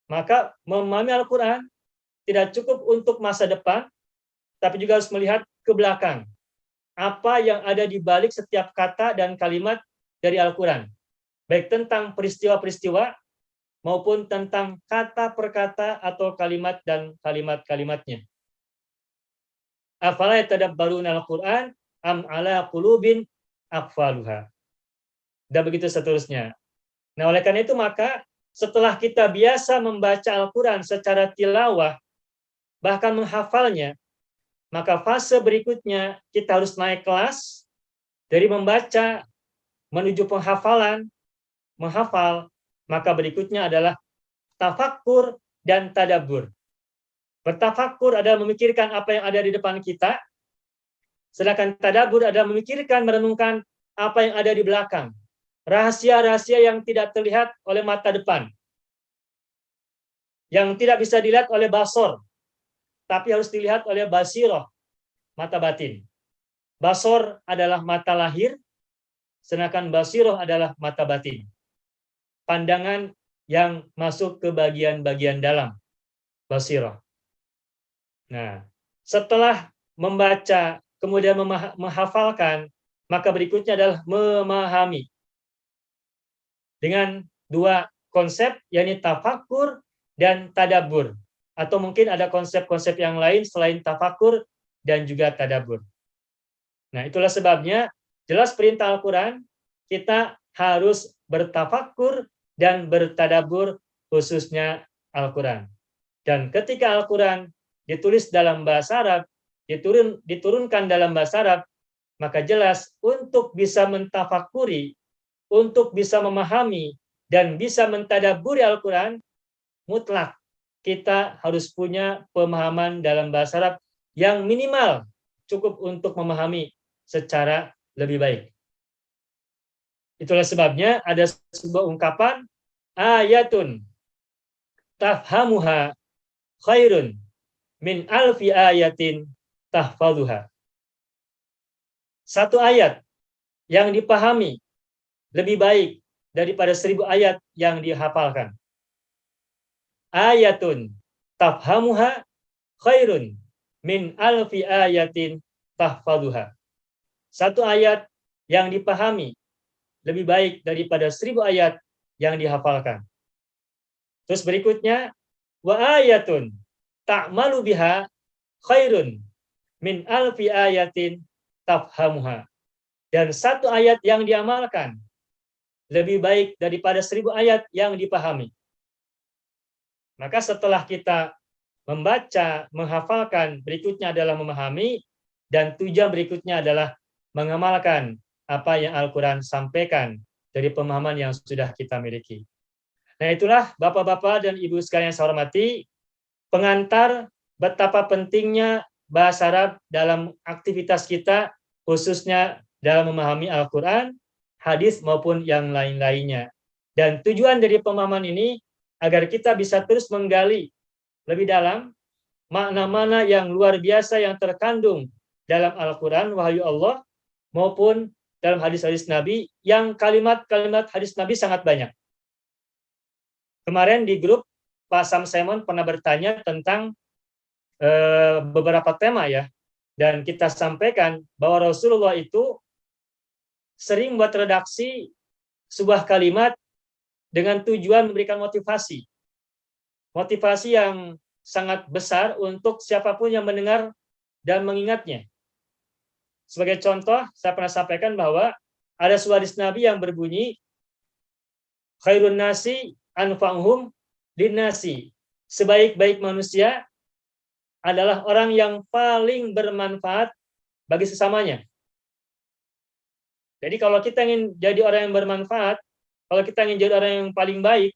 Speaker 2: Maka memahami Al-Quran tidak cukup untuk masa depan, tapi juga harus melihat ke belakang. Apa yang ada di balik setiap kata dan kalimat dari Al-Quran. Baik tentang peristiwa-peristiwa, maupun tentang kata per kata atau kalimat dan kalimat-kalimatnya. Afala yatadabbaruna al-Quran am ala qulubin aqfaluha. Dan begitu seterusnya. Nah, oleh karena itu maka setelah kita biasa membaca Al-Quran secara tilawah, bahkan menghafalnya, maka fase berikutnya kita harus naik kelas dari membaca menuju penghafalan, menghafal, maka berikutnya adalah tafakkur dan tadabbur. Bertafakkur adalah memikirkan apa yang ada di depan kita, sedangkan tadabbur adalah memikirkan, merenungkan apa yang ada di belakang. Rahasia-rahasia yang tidak terlihat oleh mata depan. Yang tidak bisa dilihat oleh basor, tapi harus dilihat oleh basiroh, mata batin. Basor adalah mata lahir, sedangkan basiroh adalah mata batin. Pandangan yang masuk ke bagian-bagian dalam basiroh. Nah, setelah membaca, kemudian menghafalkan, maka berikutnya adalah memahami. Dengan dua konsep, yakni tafakkur dan tadabbur. Atau mungkin ada konsep-konsep yang lain selain tafakkur dan juga tadabbur. Nah, itulah sebabnya jelas perintah Al-Quran, kita harus bertafakkur dan bertadabbur khususnya Al-Quran. Dan ketika Al-Quran ditulis dalam bahasa Arab, diturunkan dalam bahasa Arab, maka jelas untuk bisa mentafakuri, untuk bisa memahami, dan bisa mentadabburi Al-Quran, mutlak kita harus punya pemahaman dalam bahasa Arab yang minimal cukup untuk memahami secara lebih baik. Itulah sebabnya ada sebuah ungkapan, ayatun tafhamuha khairun min alfi ayatin tahfaduha. Satu ayat yang dipahami lebih baik daripada 1000 ayat yang dihafalkan. Ayatun tafhamuha khairun min alfi ayatin tahfaduha. Satu ayat yang dipahami lebih baik daripada 1000 ayat yang dihafalkan. Terus berikutnya, wa ayatun ta'malu biha khairun min alfi ayatin tafhamuha. Dan satu ayat yang diamalkan lebih baik daripada 1000 ayat yang dipahami. Maka setelah kita membaca, menghafalkan, berikutnya adalah memahami, dan tujuan berikutnya adalah mengamalkan apa yang Al-Quran sampaikan dari pemahaman yang sudah kita miliki. Nah, itulah Bapak-Bapak dan Ibu sekalian yang saya hormati, pengantar betapa pentingnya bahasa Arab dalam aktivitas kita, khususnya dalam memahami Al-Quran, hadis maupun yang lain-lainnya. Dan tujuan dari pemahaman ini agar kita bisa terus menggali lebih dalam makna-makna yang luar biasa yang terkandung dalam Al-Quran, wahyu Allah, maupun dalam hadis-hadis Nabi, yang kalimat-kalimat hadis Nabi sangat banyak. Kemarin di grup, Pak Sam Simon pernah bertanya tentang beberapa tema ya, dan kita sampaikan bahwa Rasulullah itu sering buat redaksi sebuah kalimat dengan tujuan memberikan motivasi. Motivasi yang sangat besar untuk siapapun yang mendengar dan mengingatnya. Sebagai contoh, saya pernah sampaikan bahwa ada sebuah hadis Nabi yang berbunyi, khairun nasi anfa'uhum linnasi. Sebaik-baik manusia adalah orang yang paling bermanfaat bagi sesamanya. Jadi kalau kita ingin jadi orang yang bermanfaat, kalau kita ingin jadi orang yang paling baik,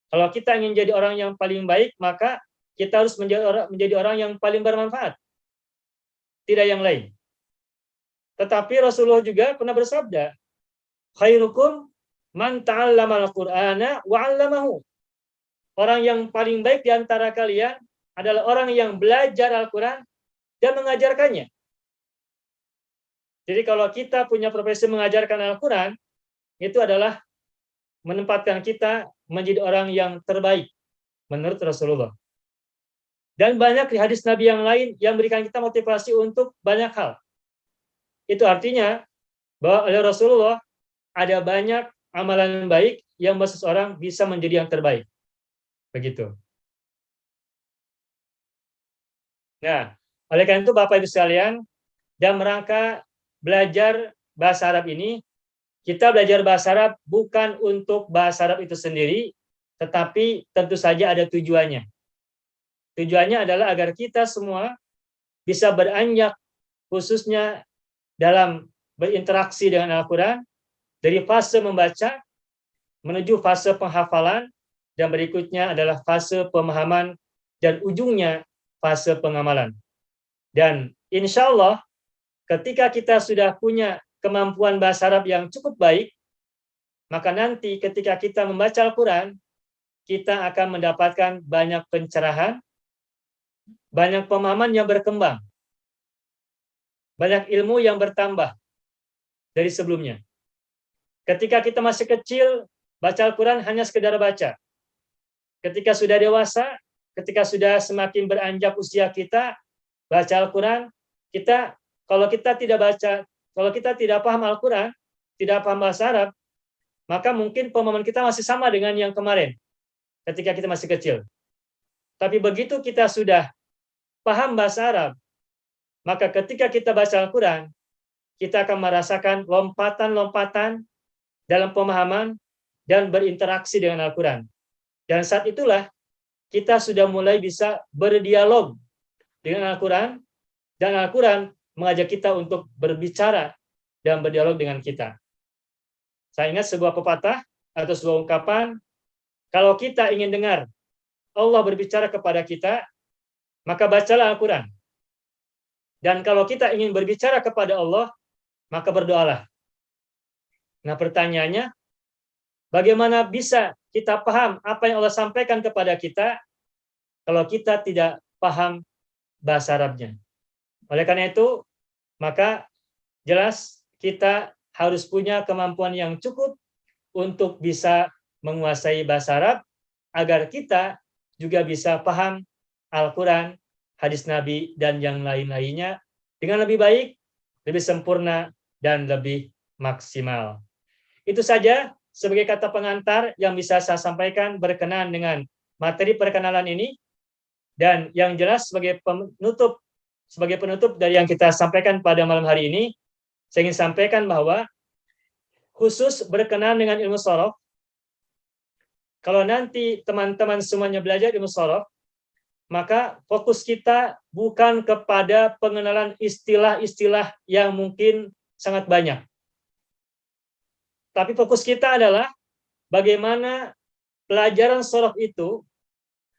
Speaker 2: kalau kita ingin jadi orang yang paling baik, maka kita harus menjadi orang yang paling bermanfaat. Tidak yang lain. Tetapi Rasulullah juga pernah bersabda, khairukum man ta'allamal Qur'ana wa 'allamahu. Orang yang paling baik di antara kalian adalah orang yang belajar Al-Quran dan mengajarkannya. Jadi kalau kita punya profesi mengajarkan Al-Quran, itu adalah menempatkan kita menjadi orang yang terbaik menurut Rasulullah. Dan banyak di hadis Nabi yang lain yang memberikan kita motivasi untuk banyak hal. Itu artinya bahwa oleh Rasulullah ada banyak amalan baik yang membuat seseorang bisa menjadi yang terbaik. Begitu. Nah, oleh karena itu Bapak Ibu sekalian, dalam rangka belajar bahasa Arab ini, kita belajar bahasa Arab bukan untuk bahasa Arab itu sendiri, tetapi tentu saja ada tujuannya. Tujuannya adalah agar kita semua bisa beranjak khususnya dalam berinteraksi dengan Al-Quran, dari fase membaca menuju fase penghafalan, dan berikutnya adalah fase pemahaman, dan ujungnya fase pengamalan. Dan insya Allah ketika kita sudah punya kemampuan bahasa Arab yang cukup baik, maka nanti ketika kita membaca Al-Quran, kita akan mendapatkan banyak pencerahan, banyak pemahaman yang berkembang, banyak ilmu yang bertambah dari sebelumnya. Ketika kita masih kecil, baca Al-Quran hanya sekedar baca. Ketika sudah dewasa, ketika sudah semakin beranjak usia kita, baca Al-Quran, kalau kita tidak baca, kalau kita tidak paham Al-Quran, tidak paham bahasa Arab, maka mungkin pemahaman kita masih sama dengan yang kemarin, ketika kita masih kecil. Tapi begitu kita sudah paham bahasa Arab, maka ketika kita baca Al-Quran, kita akan merasakan lompatan-lompatan dalam pemahaman dan berinteraksi dengan Al-Quran. Dan saat itulah kita sudah mulai bisa berdialog dengan Al-Quran, dan Al-Quran mengajak kita untuk berbicara dan berdialog dengan kita. Saya ingat sebuah pepatah atau sebuah ungkapan, kalau kita ingin dengar Allah berbicara kepada kita, maka bacalah Al-Quran. Dan kalau kita ingin berbicara kepada Allah, maka berdoalah. Nah, pertanyaannya, bagaimana bisa kita paham apa yang Allah sampaikan kepada kita kalau kita tidak paham bahasa Arabnya? Oleh karena itu, maka jelas kita harus punya kemampuan yang cukup untuk bisa menguasai bahasa Arab, agar kita juga bisa paham Al-Quran, hadis Nabi, dan yang lain-lainnya dengan lebih baik, lebih sempurna, dan lebih maksimal. Itu saja sebagai kata pengantar yang bisa saya sampaikan berkenaan dengan materi perkenalan ini. Dan yang jelas sebagai penutup dari yang kita sampaikan pada malam hari ini, saya ingin sampaikan bahwa khusus berkenaan dengan ilmu shorof, kalau nanti teman-teman semuanya belajar ilmu shorof, maka fokus kita bukan kepada pengenalan istilah-istilah yang mungkin sangat banyak. Tapi fokus kita adalah bagaimana pelajaran shorof itu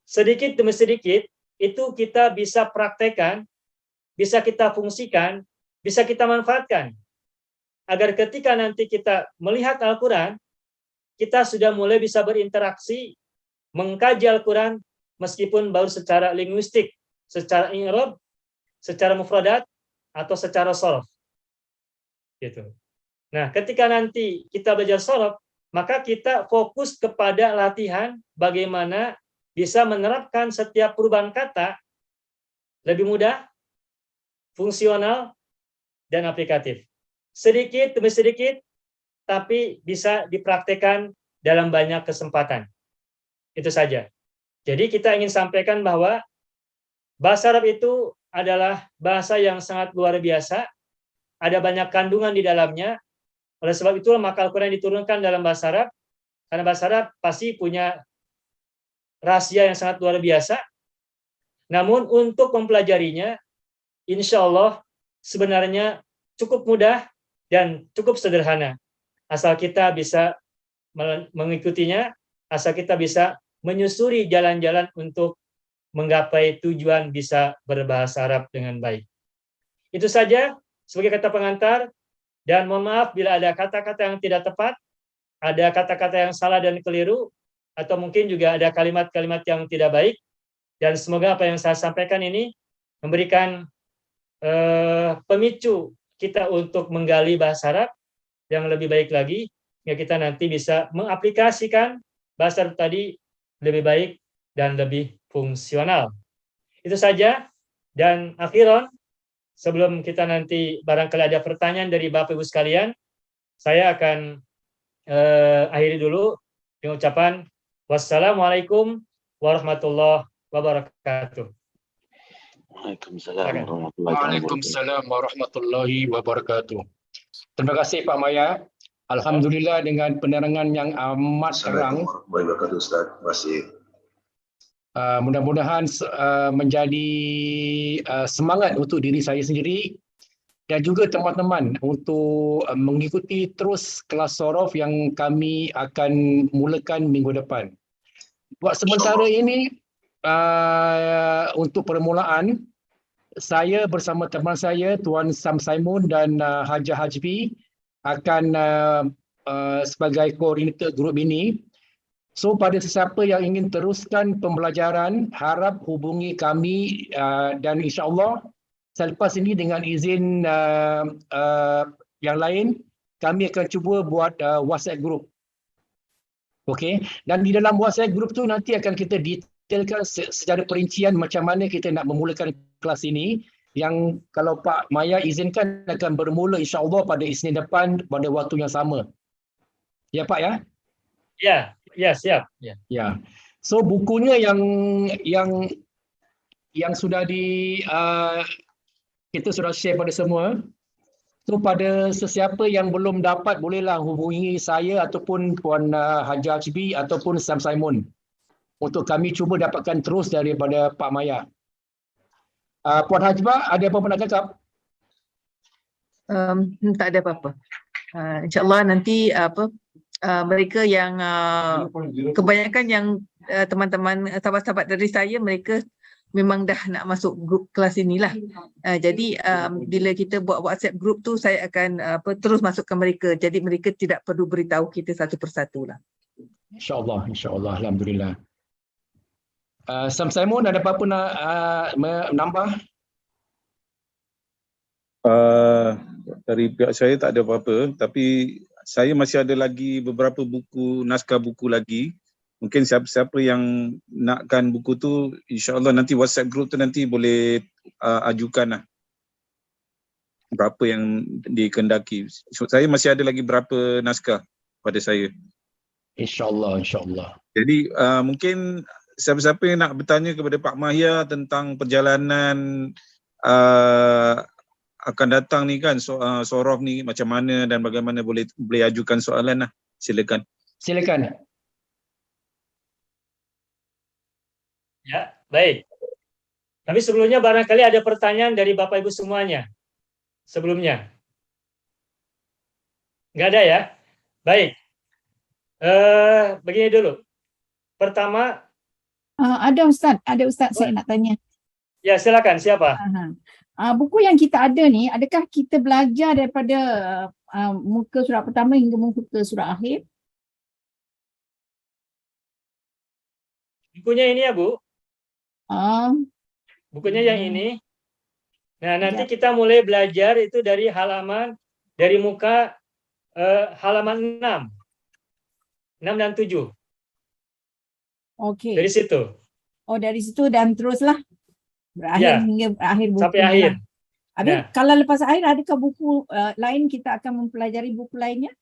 Speaker 2: sedikit demi sedikit itu kita bisa praktekkan, bisa kita fungsikan, bisa kita manfaatkan. Agar ketika nanti kita melihat Al-Quran, kita sudah mulai bisa berinteraksi, mengkaji Al-Quran, meskipun baru secara linguistik, secara i'rab, secara mufradat, atau secara shorof. Gitu. Nah, ketika nanti kita belajar shorof, maka kita fokus kepada latihan bagaimana bisa menerapkan setiap perubahan kata lebih mudah, fungsional, dan aplikatif. Sedikit demi sedikit, tapi bisa dipraktekkan dalam banyak kesempatan. Itu saja. Jadi kita ingin sampaikan bahwa bahasa Arab itu adalah bahasa yang sangat luar biasa, ada banyak kandungan di dalamnya. Oleh sebab itulah maka Al-Quran diturunkan dalam bahasa Arab, karena bahasa Arab pasti punya rahasia yang sangat luar biasa. Namun untuk mempelajarinya, insya Allah sebenarnya cukup mudah dan cukup sederhana. Asal kita bisa mengikutinya, asal kita bisa menyusuri jalan-jalan untuk menggapai tujuan bisa berbahasa Arab dengan baik. Itu saja sebagai kata pengantar, dan mohon maaf bila ada kata-kata yang tidak tepat, ada kata-kata yang salah dan keliru, atau mungkin juga ada kalimat-kalimat yang tidak baik, dan semoga apa yang saya sampaikan ini memberikan pemicu kita untuk menggali bahasa Arab yang lebih baik lagi, ya kita nanti bisa mengaplikasikan bahasa Arab tadi lebih baik dan lebih fungsional. Itu saja, dan akhiran, sebelum kita nanti barangkali ada pertanyaan dari Bapak Ibu sekalian, saya akan akhiri dulu dengan ucapan wassalamualaikum warahmatullahi wabarakatuh.
Speaker 1: Waalaikumsalam warahmatullahi wabarakatuh. Terima kasih Pak Maya. Alhamdulillah dengan penerangan yang amat terang. Mudah-mudahan menjadi semangat untuk diri saya sendiri dan juga teman-teman untuk mengikuti terus kelas sorof yang kami akan mulakan minggu depan. Buat sementara ini, untuk permulaan, saya bersama teman saya, Tuan Sam Simon dan Hajah Hajbi akan sebagai koordinator grup ini. So pada sesiapa yang ingin teruskan pembelajaran, harap hubungi kami dan insya-Allah selepas ini dengan izin yang lain, kami akan cuba buat WhatsApp group. Okey, dan di dalam WhatsApp group tu nanti akan kita detailkan secara perincian macam mana kita nak memulakan kelas ini, yang kalau Pak Maya izinkan akan bermula insya-Allah pada Isnin depan pada waktu yang sama. Ya Pak ya?
Speaker 2: Ya, siap.
Speaker 1: Ya. So bukunya yang sudah kita sudah share pada semua. So pada sesiapa yang belum dapat, bolehlah hubungi saya ataupun Puan Hajah Hajbi ataupun Sam Simon untuk kami cuba dapatkan terus daripada Pak Maya. Puan Hajbah, ada apa-apa nak cakap?
Speaker 3: Tak ada apa-apa. InsyaAllah nanti mereka yang kebanyakan yang teman-teman sahabat-sahabat dari saya, mereka memang dah nak masuk grup kelas inilah. Jadi bila kita buat WhatsApp group tu, saya akan terus masukkan mereka. Jadi mereka tidak perlu beritahu kita satu persatu lah.
Speaker 1: InsyaAllah, insyaAllah, alhamdulillah. Sam Simon, ada apa-apa nak menambah?
Speaker 4: Dari pihak saya tak ada apa-apa, tapi saya masih ada lagi beberapa buku, naskah buku lagi. Mungkin siapa-siapa yang nakkan buku tu, insya-Allah nanti WhatsApp group tu nanti boleh ajukan lah berapa yang dikendaki. Saya masih ada lagi berapa naskah pada saya.
Speaker 1: InsyaAllah, insyaAllah.
Speaker 4: Jadi mungkin siapa-siapa yang nak bertanya kepada Pak Mahya tentang perjalanan akan datang ni kan, sorof ni macam mana dan bagaimana boleh ajukan soalan lah. Silakan.
Speaker 1: Silakan.
Speaker 2: Ya, baik. Tapi sebelumnya barangkali ada pertanyaan dari Bapak Ibu semuanya. Sebelumnya. Enggak ada ya? Baik. Begini dulu. Pertama.
Speaker 5: Ada Ustaz saya nak tanya.
Speaker 2: Ya, silakan. Siapa?
Speaker 5: Buku yang kita ada ni, adakah kita belajar daripada muka surat pertama hingga muka surat akhir?
Speaker 2: Bukunya ini ya, Bu? Bukunya yang ini. Nah, nanti kita mulai belajar itu dari muka halaman 6. 6 dan 7.
Speaker 5: Okey.
Speaker 2: Dari situ.
Speaker 5: Oh, dari situ dan teruslah. Berakhir hingga akhir buku.
Speaker 2: Sampai akhir.
Speaker 5: Habis kalau lepas akhir, adakah buku lain kita akan mempelajari buku lainnya?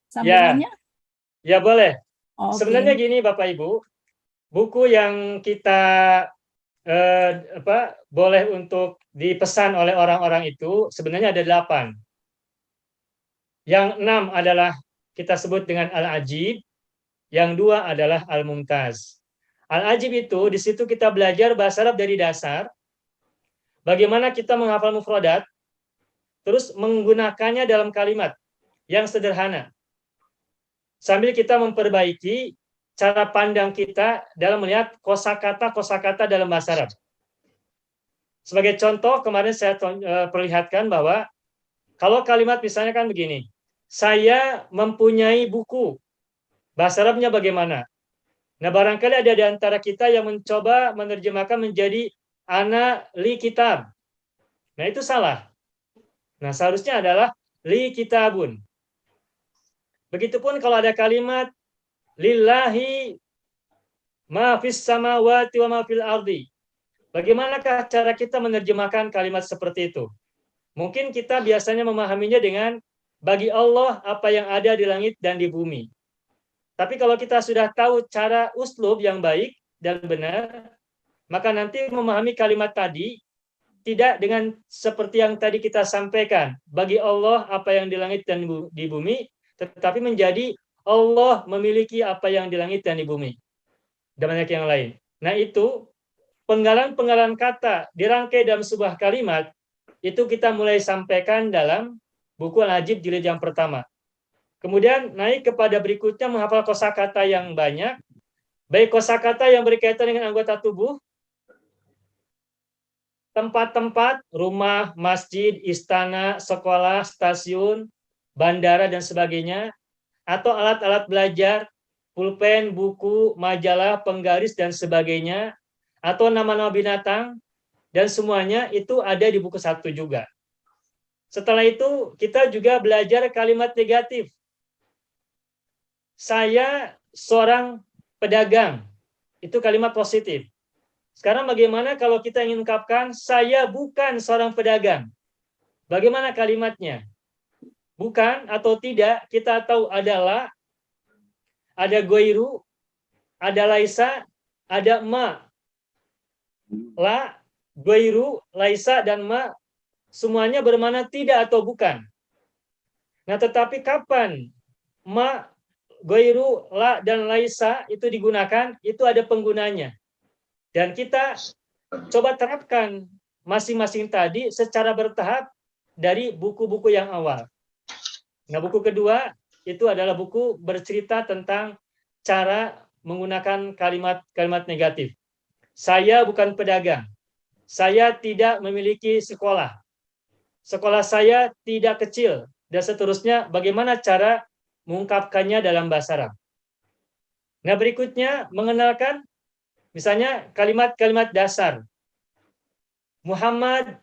Speaker 5: Sambungannya?
Speaker 2: Ya, boleh.
Speaker 5: Okay.
Speaker 2: Sebenarnya gini Bapak Ibu, buku yang kita boleh untuk dipesan oleh orang-orang itu sebenarnya ada 8. Yang 6 adalah kita sebut dengan Al-Ajib, yang 2 adalah Al-Mumtaz. Al-Ajib itu di situ kita belajar bahasa Arab dari dasar, bagaimana kita menghafal mufradat, terus menggunakannya dalam kalimat yang sederhana. Sambil kita memperbaiki cara pandang kita dalam melihat kosakata dalam bahasa Arab. Sebagai contoh, kemarin saya perlihatkan bahwa kalau kalimat misalnya kan begini, saya mempunyai buku, bahasa Arabnya bagaimana? Nah, barangkali ada di antara kita yang mencoba menerjemahkan menjadi ana li kitab. Nah, itu salah. Nah, seharusnya adalah li kitabun. Begitupun kalau ada kalimat lillahi ma fis samawati wa ma fil ardi. Bagaimanakah cara kita menerjemahkan kalimat seperti itu? Mungkin kita biasanya memahaminya dengan bagi Allah apa yang ada di langit dan di bumi. Tapi kalau kita sudah tahu cara uslub yang baik dan benar, maka nanti memahami kalimat tadi tidak dengan seperti yang tadi kita sampaikan. Bagi Allah apa yang di langit dan di bumi, tetapi menjadi Allah memiliki apa yang di langit dan di bumi. Dan banyak yang lain. Nah itu, penggalan-penggalan kata dirangkai dalam sebuah kalimat, itu kita mulai sampaikan dalam buku Al-Ajib jilid yang pertama. Kemudian naik kepada berikutnya menghafal kosakata yang banyak, baik kosakata yang berkaitan dengan anggota tubuh, tempat-tempat, rumah, masjid, istana, sekolah, stasiun, bandara, dan sebagainya, atau alat-alat belajar, pulpen, buku, majalah, penggaris, dan sebagainya, atau nama-nama binatang, dan semuanya itu ada di buku 1 juga. Setelah itu, kita juga belajar kalimat negatif. Saya seorang pedagang, itu kalimat positif. Sekarang bagaimana kalau kita ingin ungkapkan, saya bukan seorang pedagang? Bagaimana kalimatnya? Bukan atau tidak, kita tahu adalah, ada goiru, ada laisa, ada ma. La, goiru, laisa, dan ma, semuanya bermakna tidak atau bukan. Nah, tetapi kapan ma, goiru, la, dan laisa itu digunakan, itu ada penggunanya. Dan kita coba terapkan masing-masing tadi secara bertahap dari buku-buku yang awal. Nah, buku kedua itu adalah buku bercerita tentang cara menggunakan kalimat-kalimat negatif. Saya bukan pedagang. Saya tidak memiliki sekolah. Sekolah saya tidak kecil. Dan seterusnya, bagaimana cara mengungkapkannya dalam bahasa Arab. Nah, berikutnya mengenalkan misalnya kalimat-kalimat dasar. Muhammad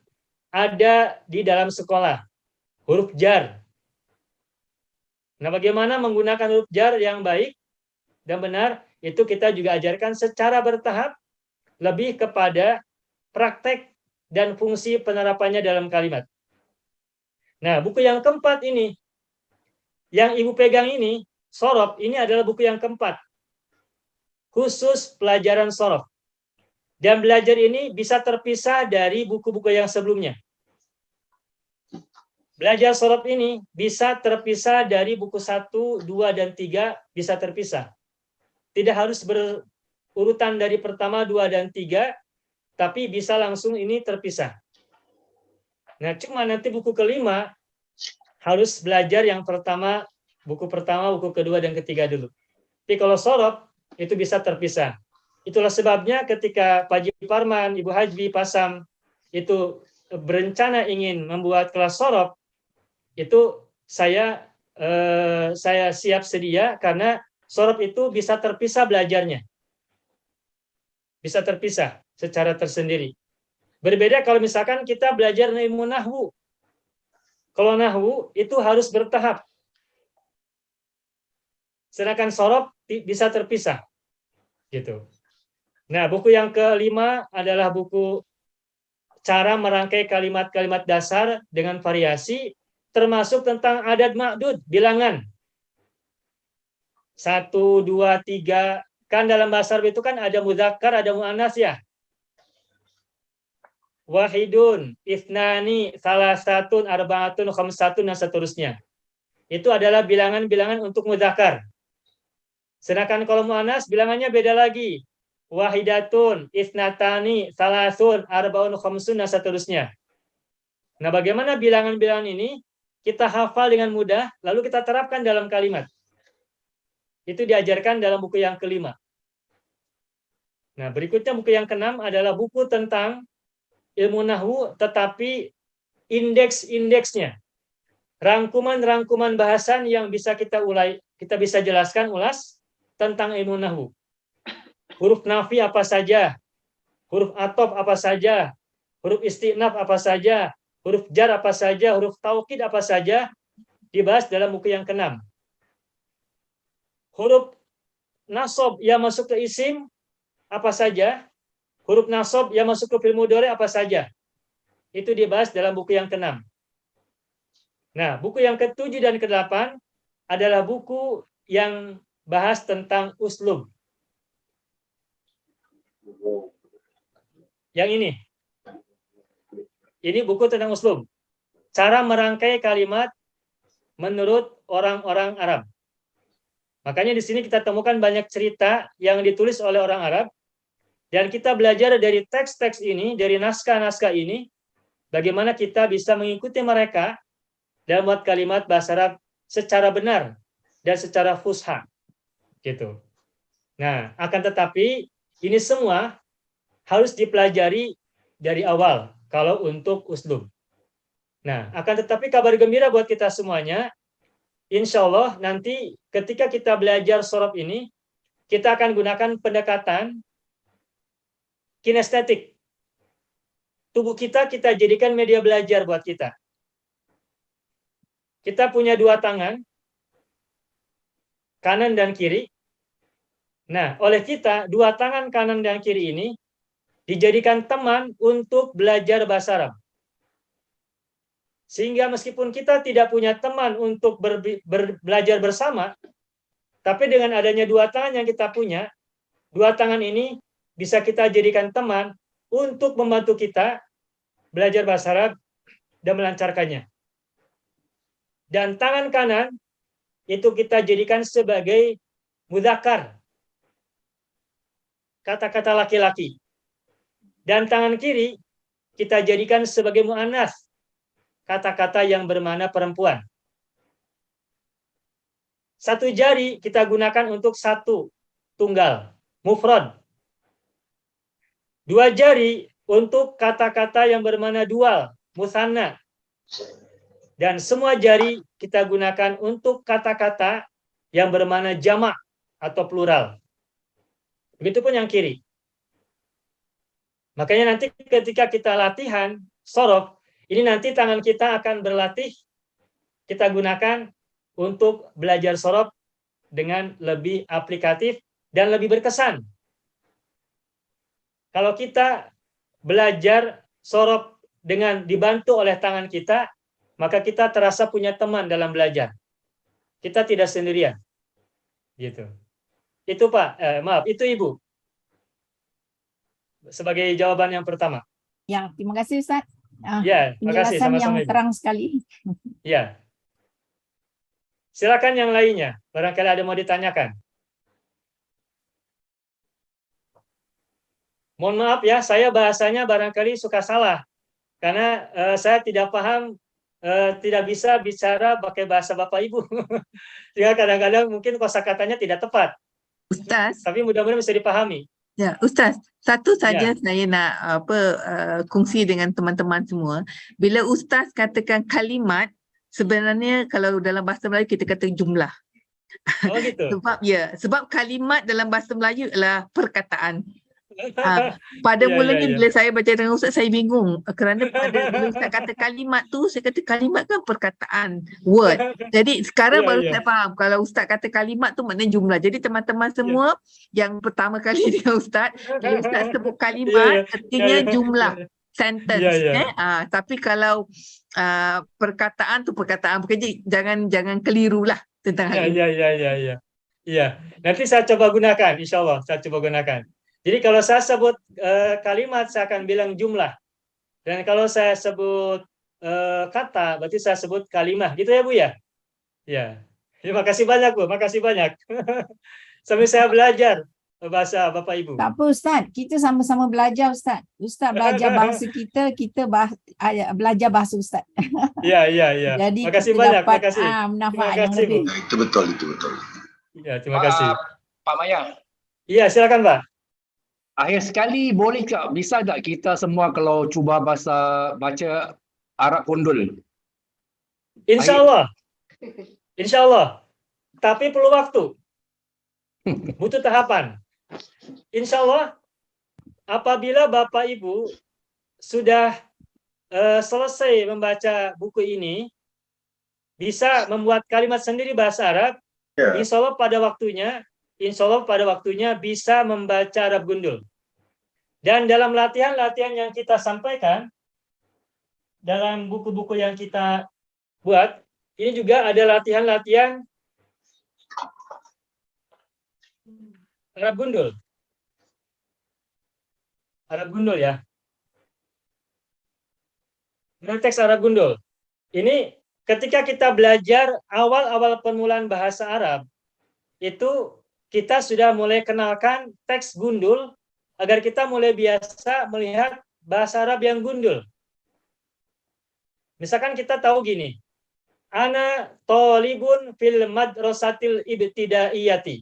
Speaker 2: ada di dalam sekolah. Huruf jar. Nah, bagaimana menggunakan huruf jar yang baik dan benar, itu kita juga ajarkan secara bertahap, lebih kepada praktek dan fungsi penerapannya dalam kalimat. Nah, buku yang keempat ini, yang Ibu pegang ini, Shorof, ini adalah buku yang keempat. Khusus pelajaran Shorof. Dan belajar ini bisa terpisah dari buku-buku yang sebelumnya. Belajar Shorof ini bisa terpisah dari buku 1, 2, dan 3, bisa terpisah. Tidak harus berurutan dari pertama, 2, dan 3, tapi bisa langsung ini terpisah. Nah, cuma nanti buku kelima harus belajar yang pertama, buku pertama, buku kedua, dan ketiga dulu. Tapi kalau Shorof, itu bisa terpisah. Itulah sebabnya ketika Pak Haji Parman, Ibu Hajbi, Pasam, itu berencana ingin membuat kelas Shorof, itu saya siap sedia, karena Shorof itu bisa terpisah belajarnya. Bisa terpisah secara tersendiri. Berbeda kalau misalkan kita belajar ilmu nahwu. Kalau nahwu itu harus bertahap. Sedangkan Shorof bisa terpisah. Gitu. Nah, buku yang kelima adalah buku cara merangkai kalimat-kalimat dasar dengan variasi, termasuk tentang adad ma'dud, bilangan. 1, 2, 3, kan dalam bahasa Arab itu kan ada mudzakkar, ada muannas ya. Wahidun, ithnani, salasatun, arbaatun, khamsatun, dan seterusnya. Itu adalah bilangan-bilangan untuk mudzakkar. Sedangkan kalau muannas bilangannya beda lagi. wahidatun, isnatani, salasun, arbaun, khamsun, dan seterusnya. Nah, bagaimana bilangan-bilangan ini kita hafal dengan mudah, lalu kita terapkan dalam kalimat. Itu diajarkan dalam buku yang kelima. Nah, berikutnya buku yang keenam adalah buku tentang ilmu nahwu, tetapi indeks-indeksnya. Rangkuman-rangkuman bahasan yang bisa kita bisa jelaskan ulas tentang ilmu nahwu. Huruf nafi apa saja, huruf atop apa saja, huruf istinaf apa saja, huruf jar apa saja, huruf taukid apa saja, dibahas dalam buku yang keenam. Huruf nasab yang masuk ke isim apa saja, huruf nasab yang masuk ke fi'il mudhari apa saja, itu dibahas dalam buku yang keenam. Nah, buku yang ke-7 dan ke-8 adalah buku yang bahas tentang uslub. Yang ini buku tentang uslub. Cara merangkai kalimat menurut orang-orang Arab. Makanya di sini kita temukan banyak cerita yang ditulis oleh orang Arab, dan kita belajar dari teks-teks ini, dari naskah-naskah ini, bagaimana kita bisa mengikuti mereka dalam membuat kalimat bahasa Arab secara benar dan secara fusha, gitu. Nah, akan tetapi ini semua harus dipelajari dari awal kalau untuk uslub. Nah, akan tetapi kabar gembira buat kita semuanya, insya Allah nanti ketika kita belajar sorof ini, kita akan gunakan pendekatan kinestetik. Tubuh kita jadikan media belajar buat kita. Kita punya dua tangan, kanan dan kiri. Nah, oleh kita, dua tangan kanan dan kiri ini dijadikan teman untuk belajar bahasa Arab. Sehingga meskipun kita tidak punya teman untuk belajar bersama, tapi dengan adanya dua tangan yang kita punya, dua tangan ini bisa kita jadikan teman untuk membantu kita belajar bahasa Arab dan melancarkannya. Dan tangan kanan itu kita jadikan sebagai mudzakkar, kata-kata laki-laki. Dan tangan kiri kita jadikan sebagai mu'annas, kata-kata yang bermakna perempuan. Satu jari kita gunakan untuk satu, tunggal, mufrad. Dua jari untuk kata-kata yang bermakna dual, musanna. Dan semua jari kita gunakan untuk kata-kata yang bermakna jamak atau plural. Begitupun yang kiri. Makanya nanti ketika kita latihan sorof, ini nanti tangan kita akan berlatih, kita gunakan untuk belajar sorof dengan lebih aplikatif dan lebih berkesan. Kalau kita belajar sorof dengan dibantu oleh tangan kita, maka kita terasa punya teman dalam belajar. Kita tidak sendirian. Gitu. Itu Pak, maaf, itu Ibu. Sebagai jawaban yang pertama.
Speaker 5: Ya, terima kasih Ustaz.
Speaker 2: Ya, terima kasih.
Speaker 5: Penjelasan yang
Speaker 2: Sama-sama Ibu.
Speaker 5: terang sekali.
Speaker 2: Ya. Silakan yang lainnya. Barangkali ada mau ditanyakan. Mohon maaf ya, saya bahasanya barangkali suka salah. Karena saya tidak paham, tidak bisa bicara pakai bahasa Bapak Ibu. Sehingga kadang-kadang mungkin kosakatanya tidak tepat.
Speaker 3: Ustaz,
Speaker 2: Tapi mudah-mudahan bisa dipahami.
Speaker 3: ya Ustaz, satu saja
Speaker 2: Ya.
Speaker 3: saya nak kongsi dengan teman-teman semua. Bila Ustaz katakan kalimat, sebenarnya kalau dalam bahasa Melayu kita kata jumlah.
Speaker 2: Oh gitu.
Speaker 3: Sebab kalimat dalam bahasa Melayu adalah perkataan. Pada
Speaker 2: Ya,
Speaker 3: mulanya
Speaker 2: ya, ya.
Speaker 3: bila saya baca dengan Ustaz saya bingung kerana bila Ustaz kata kalimat tu, saya kata kalimat kan perkataan, word. Jadi sekarang
Speaker 2: Ya,
Speaker 3: baru
Speaker 2: ya.
Speaker 3: saya faham kalau Ustaz kata kalimat tu maknanya jumlah. Jadi teman-teman semua yang pertama kali dengan Ustaz, bila Ustaz sebut kalimat artinya jumlah, sentence.
Speaker 2: Ya, ya.
Speaker 3: Tapi kalau perkataan tu perkataan, jangan kelirulah tentang hal ini.
Speaker 2: Ya. Iya, nanti saya coba gunakan, insya Allah saya coba gunakan. Jadi kalau saya sebut kalimat, saya akan bilang jumlah. Dan kalau saya sebut kata, berarti saya sebut kalimah. Gitu ya Bu ya? Ya. Terima kasih banyak Bu, makasih banyak. Sambil saya belajar. bahasa Bapak Ibu.
Speaker 5: Tak apa Ustaz, kita sama-sama belajar Ustaz. Ustaz belajar bahasa kita, belajar bahasa Ustaz.
Speaker 2: Iya, iya, iya.
Speaker 5: Jadi
Speaker 2: Makasih
Speaker 5: kita
Speaker 2: banyak,
Speaker 5: dapat
Speaker 2: makasih.
Speaker 5: manfaat
Speaker 2: Terima
Speaker 5: yang
Speaker 2: kasih,
Speaker 5: lebih.
Speaker 2: Bu.
Speaker 6: Itu betul, itu betul.
Speaker 2: Ya, terima kasih.
Speaker 1: Pak Maya,
Speaker 2: Iya, silakan Pak.
Speaker 1: akhir sekali boleh tak, bisa tak kita semua kalau cuba baca Arab Gundul?
Speaker 2: Insya Allah. Insya Allah. Tapi perlu waktu. Butuh tahapan. Insya Allah, apabila Bapak Ibu sudah selesai membaca buku ini, bisa membuat kalimat sendiri bahasa Arab,
Speaker 6: Ya.
Speaker 2: insya Allah pada waktunya bisa membaca Arab Gundul. Dan dalam latihan-latihan yang kita sampaikan, dalam buku-buku yang kita buat, ini juga ada latihan-latihan Arab Gundul. Arab Gundul ya. Ini teks Arab Gundul. Ini ketika kita belajar awal-awal permulaan bahasa Arab, itu kita sudah mulai kenalkan teks gundul agar kita mulai biasa melihat bahasa Arab yang gundul. Misalkan kita tahu gini, ana tolibun fil madrasatil ibtidaiyati.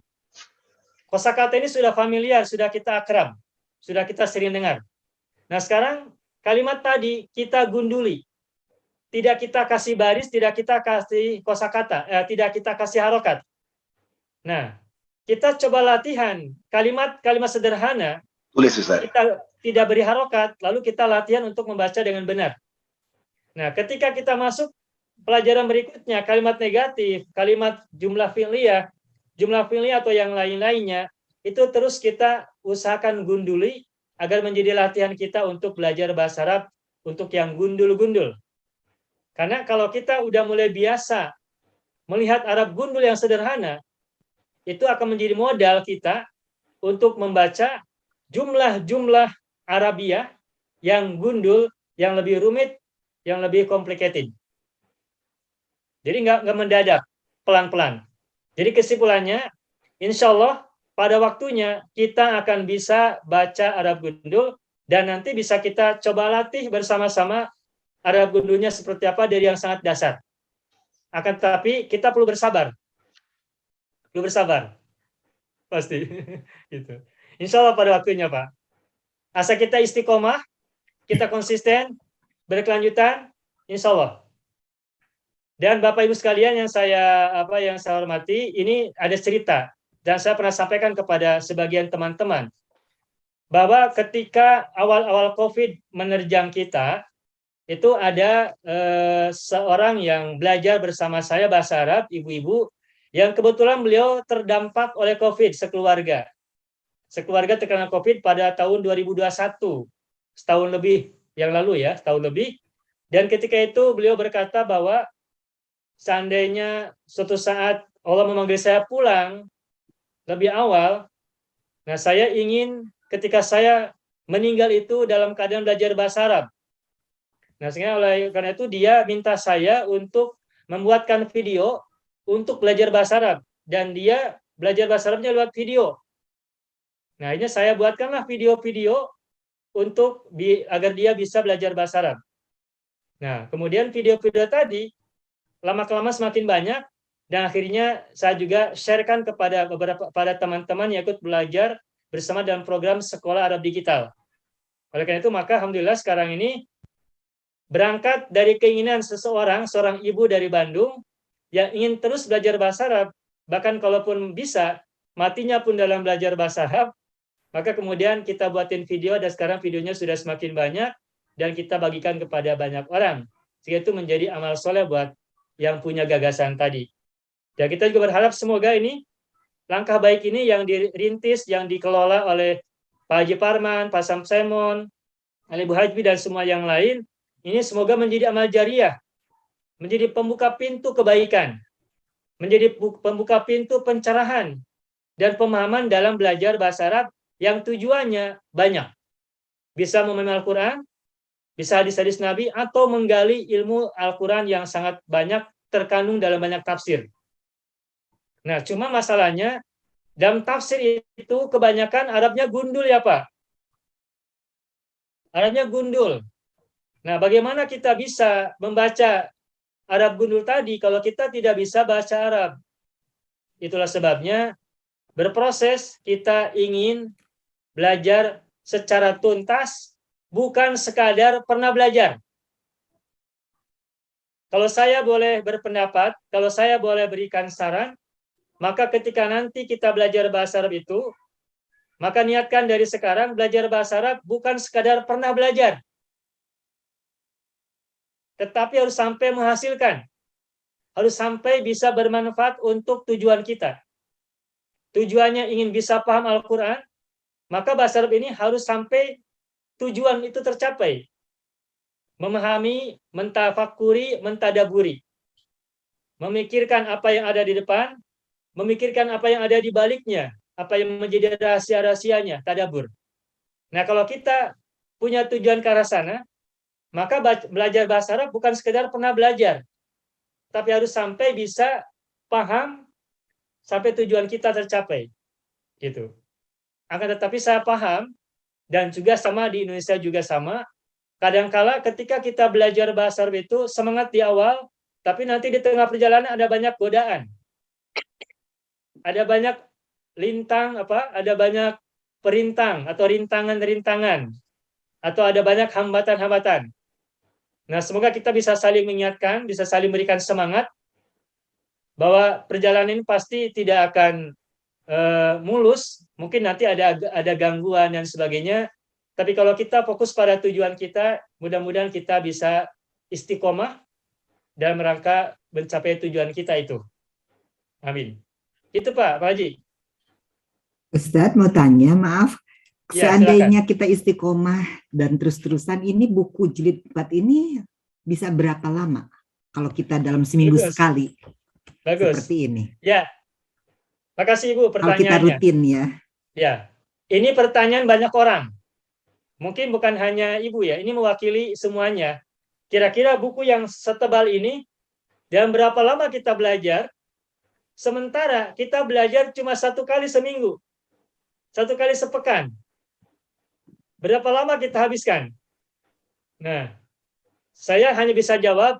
Speaker 2: Kosakata ini sudah familiar, sudah kita akrab, sudah kita sering dengar. Nah sekarang kalimat tadi kita gunduli. Tidak kita kasih baris, tidak kita kasih kosakata, tidak kita kasih harokat. Nah, kita coba latihan kalimat-kalimat sederhana,
Speaker 6: Tulis Ustaz.
Speaker 2: kita tidak beri harokat, lalu kita latihan untuk membaca dengan benar. Nah, ketika kita masuk pelajaran berikutnya, kalimat negatif, kalimat jumlah fi'liyah atau yang lain-lainnya, itu terus kita usahakan gunduli agar menjadi latihan kita untuk belajar bahasa Arab untuk yang gundul-gundul. Karena kalau kita udah mulai biasa melihat Arab gundul yang sederhana, itu akan menjadi modal kita untuk membaca jumlah-jumlah Arabiah yang gundul, yang lebih rumit, yang lebih complicated. Jadi nggak mendadak, pelan-pelan. Jadi kesimpulannya, insya Allah pada waktunya kita akan bisa baca Arab gundul dan nanti bisa kita coba latih bersama-sama Arab gundulnya seperti apa dari yang sangat dasar. Akan tetapi kita perlu bersabar. Perlu bersabar. Pasti. Gitu. Insya Allah pada waktunya, Pak. Asal kita istiqomah, kita konsisten, berkelanjutan, insya Allah. Dan Bapak Ibu sekalian yang saya hormati, ini ada cerita dan saya pernah sampaikan kepada sebagian teman-teman bahwa ketika awal-awal COVID menerjang kita, itu ada seorang yang belajar bersama saya bahasa Arab, ibu-ibu, yang kebetulan beliau terdampak oleh COVID sekeluarga. Sekeluarga terkena COVID pada tahun 2021, setahun lebih yang lalu ya, setahun lebih. Dan ketika itu beliau berkata bahwa seandainya suatu saat Allah memanggil saya pulang lebih awal, nah saya ingin ketika saya meninggal itu dalam keadaan belajar bahasa Arab. Nah, sehingga karena itu dia minta saya untuk membuatkan video untuk belajar bahasa Arab. Dan dia belajar bahasa Arabnya lewat video. Nah, ini saya buatkanlah video-video untuk agar dia bisa belajar bahasa Arab. Nah, kemudian video-video tadi lama-kelamaan semakin banyak dan akhirnya saya juga sharekan kepada pada teman-teman yang ikut belajar bersama dalam program Sekolah Arab Digital. Oleh karena itu, maka alhamdulillah sekarang ini berangkat dari keinginan seorang ibu dari Bandung yang ingin terus belajar bahasa Arab, bahkan kalaupun bisa, matinya pun dalam belajar bahasa Arab, maka kemudian kita buatin video dan sekarang videonya sudah semakin banyak dan kita bagikan kepada banyak orang. Sehingga itu menjadi amal soleh buat yang punya gagasan tadi. Dan kita juga berharap semoga ini, langkah baik ini yang dirintis, yang dikelola oleh Pak Haji Parman, Pak Sam Simon, Ibu Hajbi dan semua yang lain, ini semoga menjadi amal jariah, menjadi pembuka pintu kebaikan, menjadi pembuka pintu pencerahan dan pemahaman dalam belajar bahasa Arab yang tujuannya banyak. Bisa memahami Al-Quran, bisa hadis-hadis Nabi, atau menggali ilmu Al-Quran yang sangat banyak terkandung dalam banyak tafsir. Nah, cuma masalahnya Dalam tafsir itu kebanyakan Arabnya gundul ya Pak. Arabnya gundul. Nah, bagaimana kita bisa membaca Arab gundul tadi kalau kita tidak bisa bahasa Arab? Itulah sebabnya berproses kita ingin belajar secara tuntas, bukan sekadar pernah belajar. Kalau saya boleh berpendapat, kalau saya boleh berikan saran, maka ketika nanti kita belajar bahasa Arab itu, maka niatkan dari sekarang belajar bahasa Arab bukan sekadar pernah belajar, tetapi harus sampai menghasilkan, harus sampai bisa bermanfaat untuk tujuan kita. Tujuannya ingin bisa paham Al-Quran, maka bahasa Arab ini harus sampai tujuan itu tercapai. Memahami, mentafakuri, mentadaburi. Memikirkan apa yang ada di depan, memikirkan apa yang ada di baliknya, apa yang menjadi rahasia-rahasianya, tadabur. Nah, kalau kita punya tujuan ke arah sana, maka belajar bahasa Arab bukan sekedar pernah belajar, tapi harus sampai bisa paham sampai tujuan kita tercapai. Gitu. Akan tetapi saya paham, dan juga sama di Indonesia juga sama, kadangkala ketika kita belajar bahasa Arab itu semangat di awal, tapi nanti di tengah perjalanan ada banyak godaan. Ada banyak lintang, ada banyak perintang atau rintangan-rintangan, atau ada banyak hambatan-hambatan. Nah, semoga kita bisa saling mengingatkan, bisa saling memberikan semangat bahwa perjalanan ini pasti tidak akan mulus, mungkin nanti ada gangguan dan sebagainya. Tapi kalau kita fokus pada tujuan kita, mudah-mudahan kita bisa istiqomah dalam rangka mencapai tujuan kita itu. Amin. Itu Pak Haji.
Speaker 6: Ustadz mau tanya, maaf,
Speaker 2: Ya,
Speaker 6: seandainya kita istiqomah dan terus-terusan, ini buku jilid 4 ini bisa berapa lama kalau kita dalam seminggu
Speaker 2: Bagus.
Speaker 6: sekali?
Speaker 2: Bagus.
Speaker 6: Seperti ini.
Speaker 2: Ya. Makasih Ibu
Speaker 6: Kalau kita
Speaker 2: pertanyaannya.
Speaker 6: rutin ya.
Speaker 2: Ya. Ini pertanyaan banyak orang. Mungkin bukan hanya Ibu ya, ini mewakili semuanya. Kira-kira buku yang setebal ini, dan berapa lama kita belajar, sementara kita belajar cuma 1 kali seminggu, 1 kali sepekan. Berapa lama kita habiskan? Nah, saya hanya bisa jawab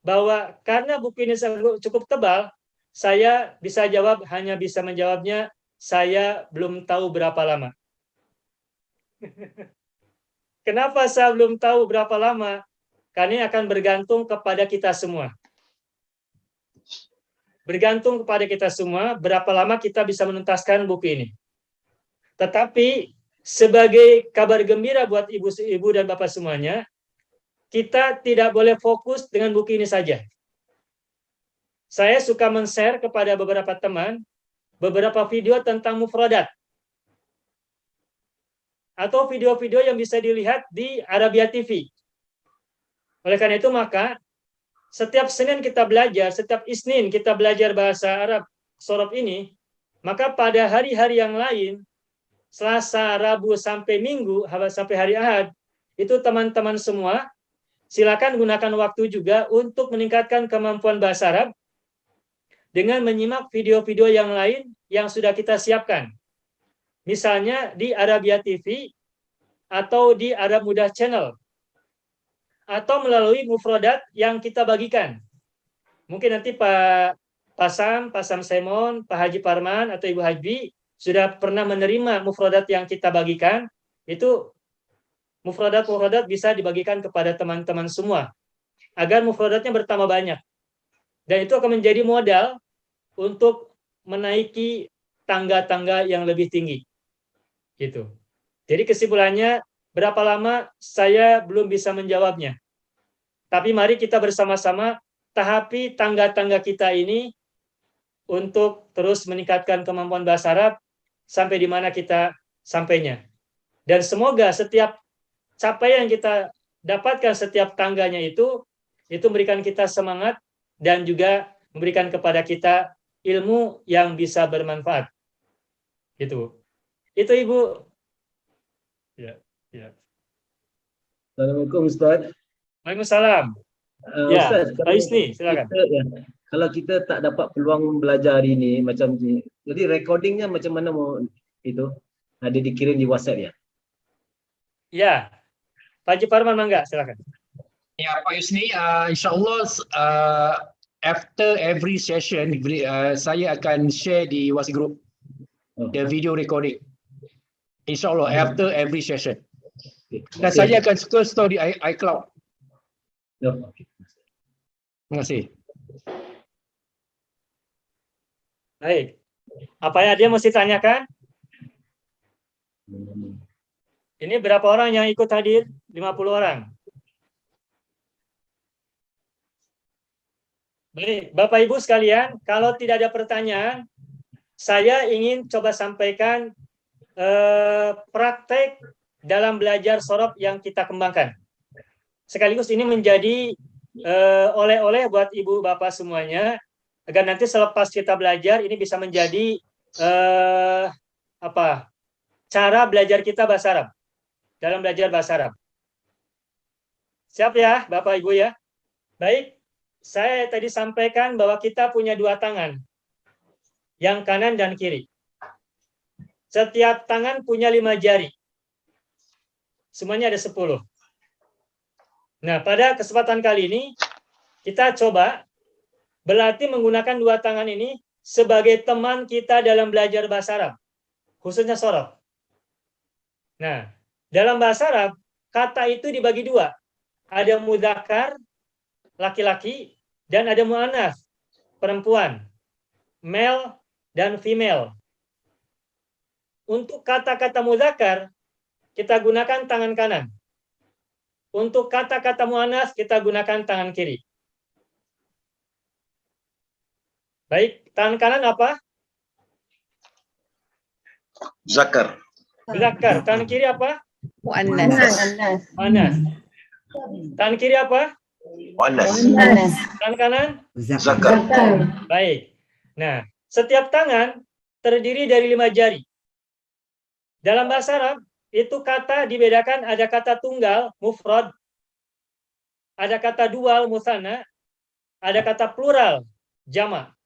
Speaker 2: bahwa karena buku ini cukup tebal, saya bisa jawab, hanya bisa menjawabnya, saya belum tahu berapa lama. Kenapa saya belum tahu berapa lama? Karena ini akan bergantung kepada kita semua. Bergantung kepada kita semua, berapa lama kita bisa menuntaskan buku ini. Tetapi, sebagai kabar gembira buat ibu dan bapak semuanya, kita tidak boleh fokus dengan buku ini saja. Saya suka men-share kepada beberapa teman, beberapa video tentang mufradat. Atau video-video yang bisa dilihat di Arabia TV. Oleh karena itu maka setiap Senin kita belajar, setiap Isnin kita belajar bahasa Arab Sorab ini, maka pada hari-hari yang lain, Selasa, Rabu, sampai Minggu, sampai hari Ahad, itu teman-teman semua silakan gunakan waktu juga untuk meningkatkan kemampuan bahasa Arab dengan menyimak video-video yang lain yang sudah kita siapkan. Misalnya di Arabia TV atau di Arab Mudah Channel, atau melalui mufradat yang kita bagikan. Mungkin nanti Pak Sam Simon, Pak Haji Parman, atau Ibu Haji sudah pernah menerima mufradat yang kita bagikan. Itu mufradat bisa dibagikan kepada teman-teman semua, agar mufradatnya bertambah banyak. Dan itu akan menjadi modal untuk menaiki tangga-tangga yang lebih tinggi. Gitu. Jadi kesimpulannya, berapa lama saya belum bisa menjawabnya. Tapi mari kita bersama-sama tahapi tangga-tangga kita ini untuk terus meningkatkan kemampuan bahasa Arab sampai di mana kita sampainya. Dan semoga setiap capaian yang kita dapatkan, setiap tangganya itu memberikan kita semangat dan juga memberikan kepada kita ilmu yang bisa bermanfaat. Gitu. Itu Ibu. Ya.
Speaker 7: Assalamualaikum Ustaz.
Speaker 2: Waalaikumsalam. Ya,
Speaker 7: Ustaz,
Speaker 2: Pak Isni, silakan.
Speaker 7: kalau kita tak dapat peluang belajar hari ni macam ni, jadi recordingnya macam mana mau itu? Ada dikirim di WhatsApp ya?
Speaker 2: Ya, Pak Haji Farman mangga, silakan.
Speaker 1: Ya, Pak Yusni, insyaAllah after every session, saya akan share di WhatsApp group the video recording. InsyaAllah after every session. Dan saya akan store di iCloud.
Speaker 7: Okay.
Speaker 1: Terima kasih.
Speaker 2: Baik. Apa yang dia mesti tanyakan? Ini berapa orang yang ikut hadir? 50 orang. Baik, Bapak Ibu sekalian, kalau tidak ada pertanyaan, saya ingin coba sampaikan praktek dalam belajar sorab yang kita kembangkan. Sekaligus ini menjadi oleh-oleh buat Ibu Bapak semuanya, agar nanti selepas kita belajar ini bisa menjadi cara belajar kita bahasa Arab, dalam belajar bahasa Arab. Siap ya Bapak Ibu ya? Baik, saya tadi sampaikan bahwa kita punya dua tangan, yang kanan dan kiri. Setiap tangan punya 5 jari. Semuanya ada 10. Nah, pada kesempatan kali ini, kita coba berlatih menggunakan dua tangan ini sebagai teman kita dalam belajar bahasa Arab, khususnya sorab. Nah, dalam bahasa Arab, kata itu dibagi dua. Ada mudzakkar, laki-laki, dan ada mu'anats, perempuan, male dan female. Untuk kata-kata mudzakkar, kita gunakan tangan kanan. Untuk kata-kata mu'anats, kita gunakan tangan kiri. Baik, tangan kanan apa?
Speaker 8: Zakar.
Speaker 2: Zakar. Tangan kiri apa?
Speaker 3: Mu'annas.
Speaker 2: Mu'annas. Tangan kiri apa?
Speaker 8: Mu'annas.
Speaker 2: Tangan kanan?
Speaker 8: Zakar.
Speaker 2: Baik. Nah, setiap tangan terdiri dari 5 jari. Dalam bahasa Arab, itu kata dibedakan, ada kata tunggal, mufrad, ada kata dual, musanna, ada kata plural, jamak.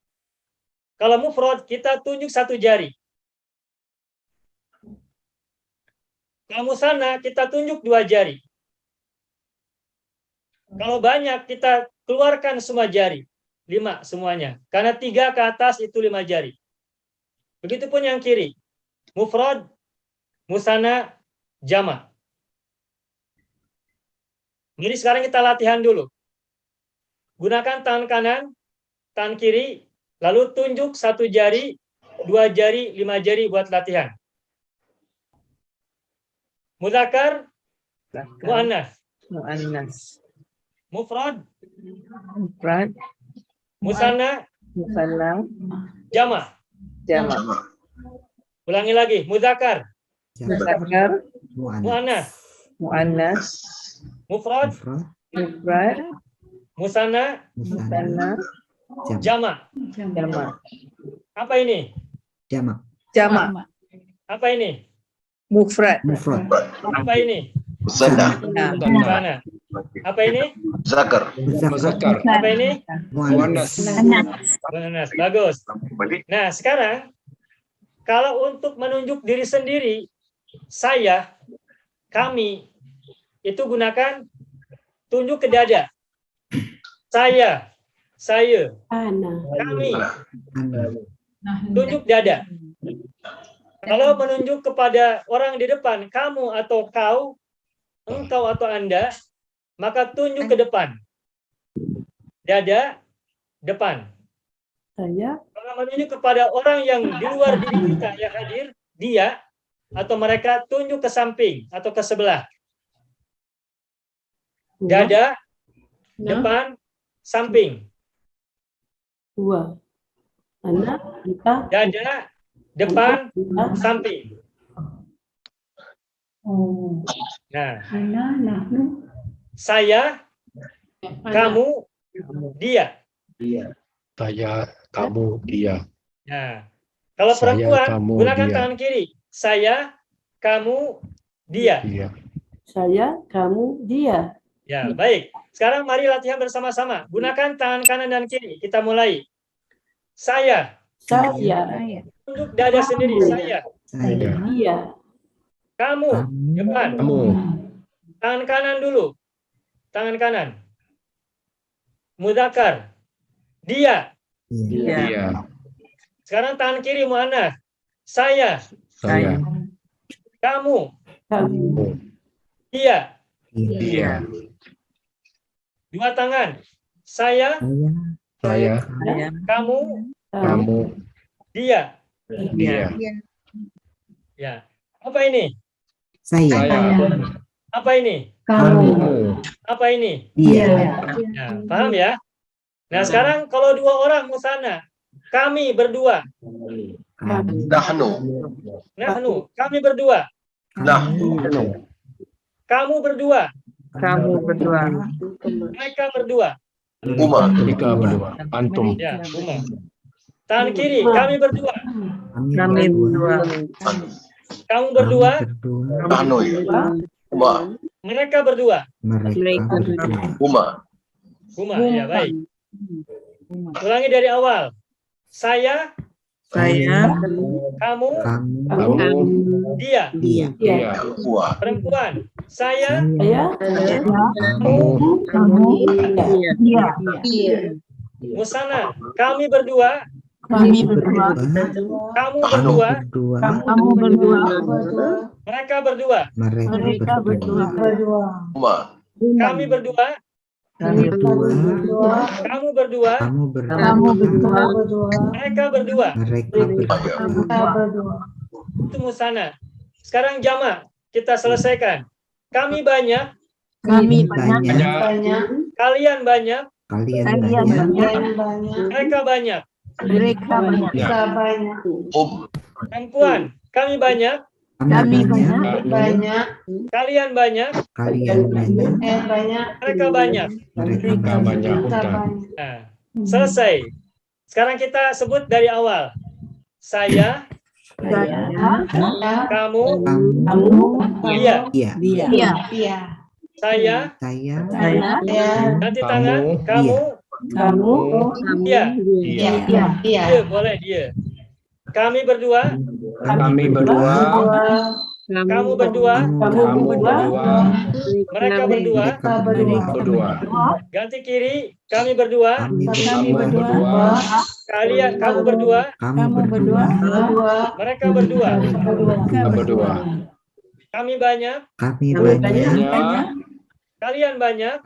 Speaker 2: Kalau mufrad, kita tunjuk 1 jari. Kalau musanna, kita tunjuk 2 jari. Kalau banyak, kita keluarkan semua jari. 5 semuanya. Karena 3 ke atas itu 5 jari. Begitupun yang kiri. Mufrad, musanna, jamak. Jadi sekarang kita latihan dulu. Gunakan tangan kanan, tangan kiri, lalu tunjuk 1 jari, 2 jari, 5 jari buat latihan. Mudzakkar, mu'annas.
Speaker 3: Mu'annas.
Speaker 2: Mufrad,
Speaker 3: Mufrad.
Speaker 2: musanna, jamak.
Speaker 3: Jamak.
Speaker 2: Ulangi lagi. Mudzakkar,
Speaker 3: Mudzakkar.
Speaker 2: mu'annas,
Speaker 3: Mu'annas.
Speaker 2: mufrad,
Speaker 3: Mufrad.
Speaker 2: musanna,
Speaker 3: Musanna.
Speaker 2: jamak.
Speaker 3: Jamak.
Speaker 2: Apa ini?
Speaker 6: Jamak.
Speaker 3: Jamak.
Speaker 2: Apa ini?
Speaker 3: Mufrad.
Speaker 6: Mufrad.
Speaker 2: Apa ini?
Speaker 8: Musanna.
Speaker 2: Musanna. Apa ini?
Speaker 8: Zakar.
Speaker 1: Muzakkar.
Speaker 2: Apa ini?
Speaker 1: Muannas.
Speaker 2: Muannas. Bagus. Nah, sekarang kalau untuk menunjuk diri sendiri, saya, kami, itu gunakan tunjuk ke dada. Saya, kami, tunjuk dada. Kalau menunjuk kepada orang di depan, kamu atau kau, engkau atau Anda, maka tunjuk ke depan. Dada, depan. Kalau menunjuk kepada orang yang di luar diri kita yang hadir, dia atau mereka tunjuk ke samping atau ke sebelah. Dada, depan, samping. Dada, depan, samping. Nah, saya, kamu, dia.
Speaker 1: Saya, kamu, dia.
Speaker 2: Nah, kalau
Speaker 1: Saya,
Speaker 2: perempuan
Speaker 1: kamu,
Speaker 2: gunakan
Speaker 1: dia.
Speaker 2: tangan kiri. Saya, kamu, dia.
Speaker 1: Dia.
Speaker 9: Saya, kamu, dia.
Speaker 2: Ya, baik. Sekarang mari latihan bersama-sama. Gunakan tangan kanan dan kiri. Kita mulai. Saya. Tunjuk dada sendiri. Saya. Kamu. Depan. Tangan kanan dulu. Tangan kanan. Mudzakkar. Dia.
Speaker 1: Dia.
Speaker 2: Sekarang tangan kiri muannats. Saya.
Speaker 1: Saya.
Speaker 2: Kamu. Dia.
Speaker 1: Dia.
Speaker 2: Dua tangan. Saya.
Speaker 1: Saya.
Speaker 2: Kamu.
Speaker 1: Kamu.
Speaker 2: Dia.
Speaker 1: Dia.
Speaker 2: Ya. Apa ini?
Speaker 6: Saya.
Speaker 2: Apa ini?
Speaker 1: Kamu.
Speaker 2: Apa ini?
Speaker 6: Dia.
Speaker 2: Ya, paham ya? Nah, sekarang kalau dua orang musanna, kami berdua.
Speaker 8: Nahnu.
Speaker 2: Nahnu, kami berdua.
Speaker 8: Nahnu.
Speaker 2: Kamu berdua.
Speaker 3: Kamu berdua.
Speaker 2: Mereka berdua.
Speaker 8: Huma.
Speaker 1: Mereka berdua. Antum.
Speaker 2: Ya, Uma. Tangan kiri, kami berdua.
Speaker 3: Kami berdua.
Speaker 2: Kamu berdua.
Speaker 8: Nahnu. Huma.
Speaker 2: Mereka berdua.
Speaker 3: Mereka berdua.
Speaker 8: Huma.
Speaker 2: Uma, ya baik. Ulangi dari awal. Saya,
Speaker 3: Saya,
Speaker 2: kamu,
Speaker 1: Kamu.
Speaker 2: dia.
Speaker 1: Dia.
Speaker 8: Huwa.
Speaker 2: Perempuan. Saya,
Speaker 1: Kamu.
Speaker 2: musanna. Kami berdua.
Speaker 3: kami berdua.
Speaker 2: Kamu berdua.
Speaker 3: Kamu berdua.
Speaker 2: Mereka berdua.
Speaker 3: Mereka berdua.
Speaker 8: Huma.
Speaker 2: Kami berdua.
Speaker 3: Kami berdua.
Speaker 2: Kamu berdua.
Speaker 3: Kamu berdua.
Speaker 2: Mereka berdua.
Speaker 8: Mereka berdua.
Speaker 2: Itu musanna. Sekarang jamak. Kita selesaikan. Kami banyak.
Speaker 3: Kami banyak.
Speaker 2: Kalian banyak.
Speaker 3: Kalian banyak.
Speaker 2: Mereka banyak.
Speaker 3: Mereka banyak.
Speaker 8: Hum.
Speaker 2: Perempuan. Kami banyak.
Speaker 3: Kami banyak.
Speaker 2: Kalian banyak. Mereka banyak.
Speaker 1: Mereka banyak hutang.
Speaker 2: Nah, selesai. Sekarang kita sebut dari awal. Saya, kamu, dia. Saya, nanti tangan, kamu, dia. Dia, boleh dia. Kami berdua,
Speaker 1: Kami berdua.
Speaker 2: kamu berdua,
Speaker 1: Kamu berdua.
Speaker 2: mereka berdua.
Speaker 1: Berdua.
Speaker 2: Ganti kiri, kami berdua,
Speaker 1: Kamu berdua.
Speaker 2: kalian, kamu berdua, mereka berdua.
Speaker 1: Kita berdua.
Speaker 2: Kami banyak,
Speaker 1: Banyak.
Speaker 2: kalian banyak,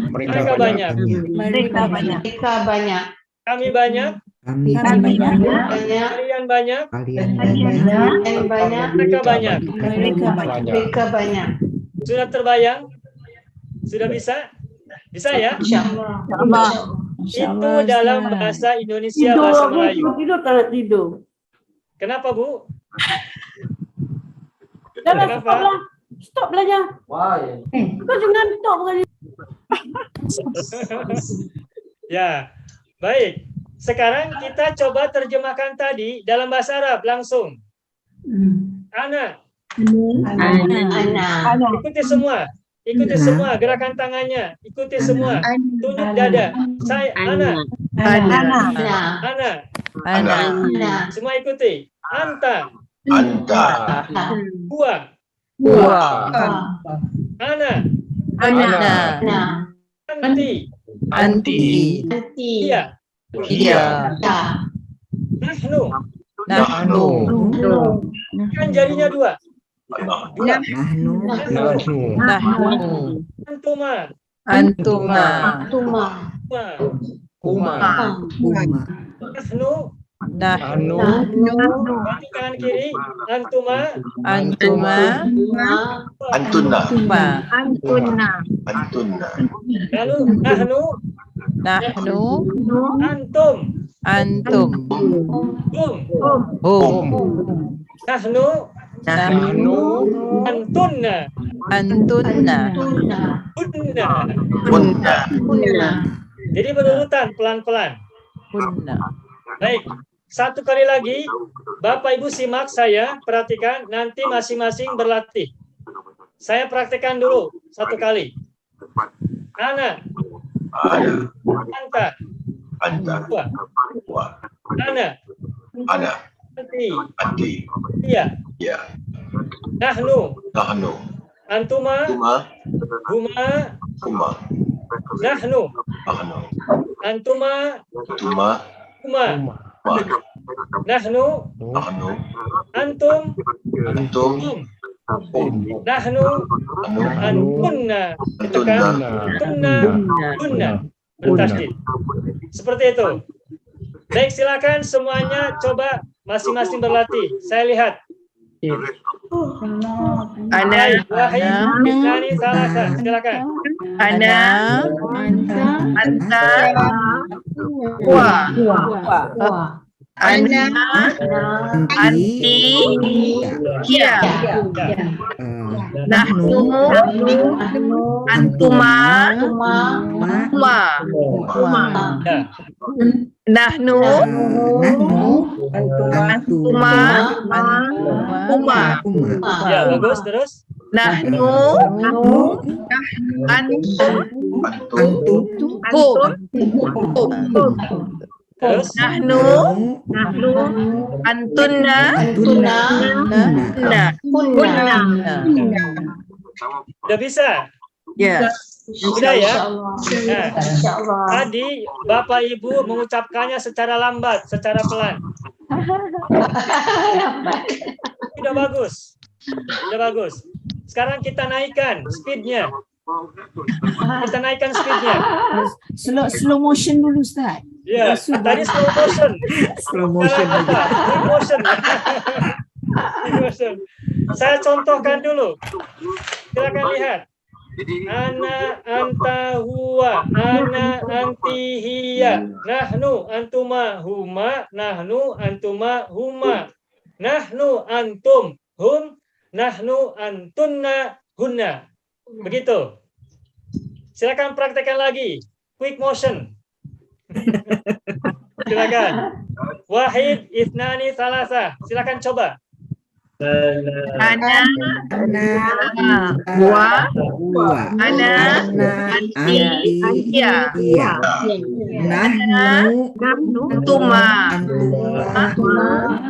Speaker 1: Mereka banyak.
Speaker 3: Mereka banyak.
Speaker 2: kami banyak, kalian banyak, mereka banyak.
Speaker 1: Banyak.
Speaker 2: Sudah terbayang? Sudah bisa? Bisa ya? Itu dalam bahasa Indonesia, bahasa Melayu. Kenapa, Bu? Kenapa?
Speaker 9: Stop belajar. Kau jangan stop kali.
Speaker 2: Ya, baik. Sekarang kita coba terjemahkan tadi dalam bahasa Arab langsung. Ana. Ikuti semua. Ikuti semua gerakan tangannya. Ikuti semua. Tunjuk dada. Saya Ana. Ana. Semua ikuti. Anta. Gua. Ana. Anti. Dia. Nahnu. Kan jarinya dua. Antuma. Nahnu. Ganti tangan kiri. Antuna. Lalu nahnu. Antum. Hum. Nahnu. Antunna. Hunna. Jadi berurutan pelan-pelan. Baik. Satu kali lagi, Bapak Ibu simak saya, perhatikan, nanti masing-masing berlatih. Saya praktekkan dulu. satu kali. Ana,
Speaker 8: Ana,
Speaker 2: anta,
Speaker 8: anta,
Speaker 2: huwa,
Speaker 8: huwa,
Speaker 2: ana,
Speaker 8: ana,
Speaker 2: anti,
Speaker 8: anti,
Speaker 2: iya,
Speaker 8: ya,
Speaker 2: nahnu,
Speaker 8: nahnu,
Speaker 2: antuma,
Speaker 8: huma,
Speaker 2: huma,
Speaker 8: huma,
Speaker 2: nahnu,
Speaker 8: nahnu,
Speaker 2: antuma,
Speaker 8: tuma,
Speaker 2: huma,
Speaker 1: Rumah.
Speaker 8: ma,
Speaker 2: nahnu,
Speaker 8: nahnu,
Speaker 2: antum,
Speaker 8: antum,
Speaker 2: hum,
Speaker 8: hum,
Speaker 2: nahnu,
Speaker 8: anu,
Speaker 2: antunna, tekan,
Speaker 8: antunna,
Speaker 2: tunna, hunna, bertasydid. Seperti itu. Baik, silakan semuanya coba masing-masing berlatih. Saya lihat.
Speaker 3: Ana,
Speaker 2: Baik, Wahid, Isnani, Salasa. Silakan.
Speaker 3: ana,
Speaker 5: Anta,
Speaker 3: anta, huwa, ana, anti, hiya, nahnu, antuma, huma,
Speaker 2: Ya.
Speaker 3: nahnu, antuma, huma,
Speaker 2: Ya, bagus. Terus.
Speaker 3: nahnu, antum,
Speaker 8: antum,
Speaker 3: hum,
Speaker 2: Terus.
Speaker 3: nahnu, antunna, hunna.
Speaker 2: Udah bisa?
Speaker 3: Ya.
Speaker 2: Sudah ya? Nah, tadi Bapak Ibu mengucapkannya secara lambat, secara pelan. Sudah bagus. Sudah bagus. Sekarang kita naikkan speednya. Kita naikkan speednya.
Speaker 5: slow motion dulu Ustaz.
Speaker 2: Ya, tadi slow motion.
Speaker 6: Slow motion
Speaker 2: Sekarang apa? Quick motion. Quick motion. Saya contohkan dulu. Silakan lihat. Ana, anta, huwa, ana, anti, hiya, nahnu, antuma, huma, nahnu, antuma, huma, nahnu, antum, hum, nahnu, antunna, hunna. Begitu. Silakan praktekkan lagi. Quick motion. Silakan. Wahid, Isnani, Salasa. Silakan coba.
Speaker 3: Ana, huwa, ana, anti, hiya,
Speaker 6: nahnu,
Speaker 3: antuma,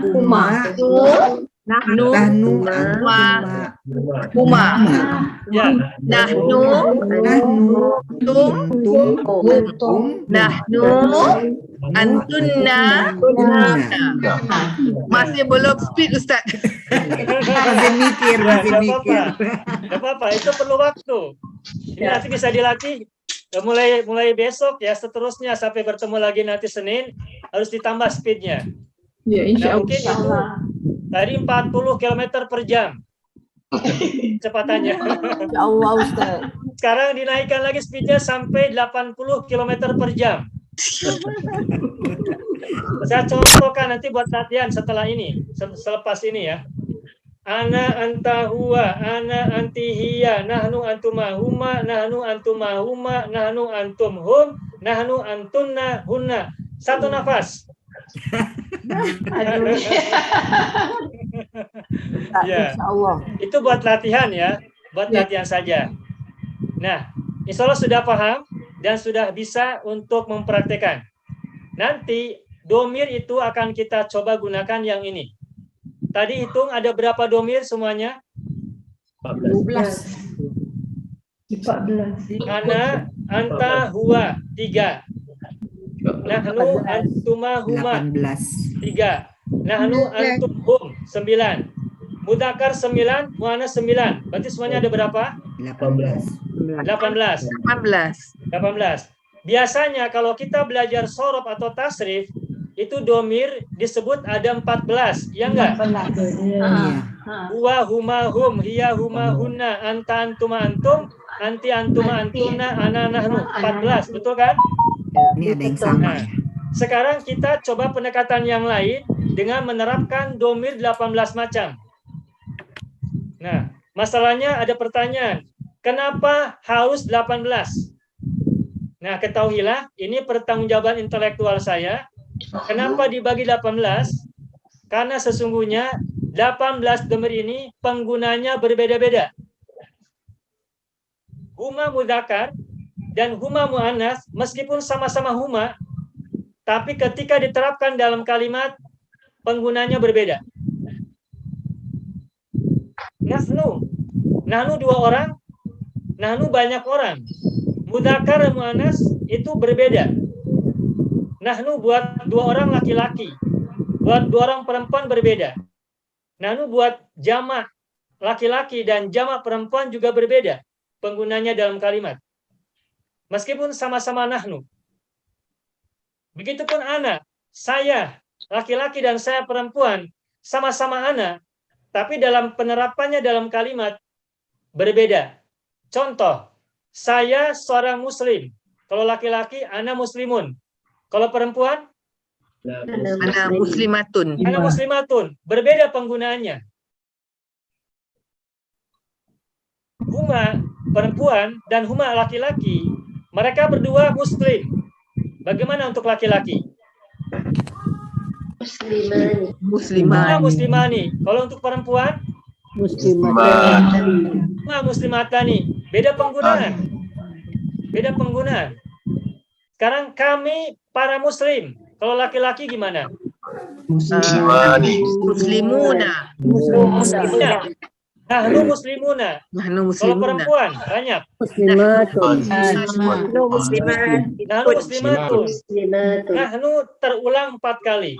Speaker 6: huma,
Speaker 3: nahnu, huma,
Speaker 2: Ya.
Speaker 3: nahnu, antum, nahnu, antunna, hunna. Masih belum speed Ustaz.
Speaker 6: masih mikir.
Speaker 2: Tidak apa-apa, itu perlu waktu. Ini nanti bisa dilatih mulai besok ya, seterusnya sampai bertemu lagi nanti Senin, harus ditambah speednya.
Speaker 5: Ya,
Speaker 2: Nah, mungkin itu tadi 40 km per jam kecepatannya.
Speaker 9: Ya Allah Ustaz.
Speaker 2: Sekarang dinaikkan lagi speednya sampai 80 km per jam. Saya contohkan nanti buat latihan setelah ini, selepas ini ya. Ana, anta, huwa, ana, anti, hiya, nahnu, antuma, huma, nahnu, antuma, huma, nahnu, antum, hum, nahnu, antunna, hunna. Satu nafas. Ya,
Speaker 9: Insyaallah.
Speaker 2: itu buat latihan ya, buat latihan saja. Nah, insya Allah sudah paham dan sudah bisa untuk mempraktekkan. Nanti domir itu akan kita coba gunakan yang ini. Tadi hitung ada berapa domir semuanya?
Speaker 5: 12.
Speaker 9: 14.
Speaker 2: Ana, anta, huwa, 3. Nahnu, antuma, huma, 3. Nahnu, antum, hum, 9. Mudzakkar 9, muannas 9. Berarti semuanya ada berapa? 18. Biasanya kalau kita belajar sorof atau tasrif, itu domir disebut ada 14, ya enggak? Huwa, huma, hum, hiya, huma, hunna, anta, antuma, antum, anti, antuma, antuna, ana, nahnu. 14, betul kan?
Speaker 6: Ini ada yang sama.
Speaker 2: Nah, sekarang kita coba pendekatan yang lain dengan menerapkan domir 18 macam. Nah, masalahnya ada pertanyaan. Kenapa harus 18? Nah, ketahuilah, ini pertanggungjawaban intelektual saya. Kenapa dibagi 18? Karena sesungguhnya 18 domir ini penggunanya berbeda-beda. huma mudzakkar dan huma muannas, meskipun sama-sama huma, tapi ketika diterapkan dalam kalimat penggunanya berbeda. Nahnu 2 orang, nahnu banyak orang. Mudzakkar dan muannas itu berbeda. Nahnu buat 2 orang laki-laki, buat 2 orang perempuan berbeda. Nahnu buat jamak laki-laki dan jamak perempuan juga berbeda penggunanya dalam kalimat. Meskipun sama-sama nahnu. Begitupun ana, saya laki-laki dan saya perempuan, sama-sama ana, tapi dalam penerapannya dalam kalimat berbeda. Contoh, saya seorang muslim. Kalau laki-laki, ana muslimun. Kalau perempuan,
Speaker 3: Ana muslimatun.
Speaker 2: ana muslimatun. Berbeda penggunaannya. Huma perempuan dan huma laki-laki, mereka berdua muslim. Bagaimana untuk laki-laki? Huma muslimani. Kalau untuk perempuan, huma muslimatani. Beda penggunaan. Beda penggunaan. Sekarang kami para muslim. Kalau laki-laki gimana?
Speaker 8: Muslimani.
Speaker 3: Muslimuna.
Speaker 2: Muslimuna. Nahnu muslimuna.
Speaker 3: Nahnu
Speaker 2: Kalau
Speaker 3: muslimuna.
Speaker 2: perempuan banyak. Nahnu muslimatun. Nahnu terulang 4 kali.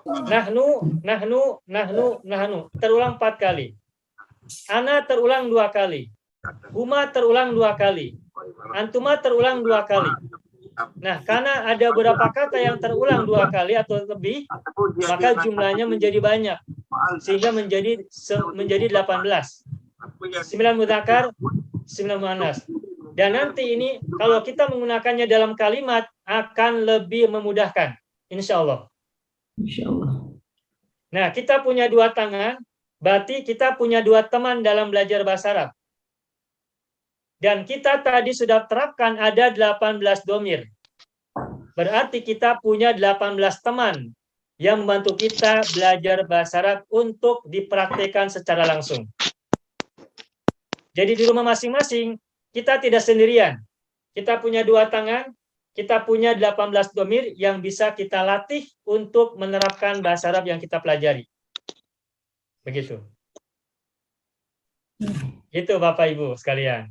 Speaker 2: Nahnu terulang 4 kali. Ana terulang 2 kali. Huma terulang 2 kali. Antuma terulang 2 kali. Nah, karena ada beberapa kata yang terulang 2 kali atau lebih, maka jumlahnya menjadi banyak. Sehingga menjadi 18. 9 mudzakkar, 9 muannas. Dan nanti ini kalau kita menggunakannya dalam kalimat akan lebih memudahkan. Insya Allah. Nah, kita punya 2 tangan, berarti kita punya 2 teman dalam belajar bahasa Arab. Dan kita tadi sudah terapkan ada 18 domir. Berarti kita punya 18 teman yang membantu kita belajar bahasa Arab untuk dipraktikkan secara langsung. Jadi di rumah masing-masing, kita tidak sendirian. Kita punya 2 tangan, kita punya 18 domir yang bisa kita latih untuk menerapkan bahasa Arab yang kita pelajari. Begitu. Itu Bapak Ibu sekalian.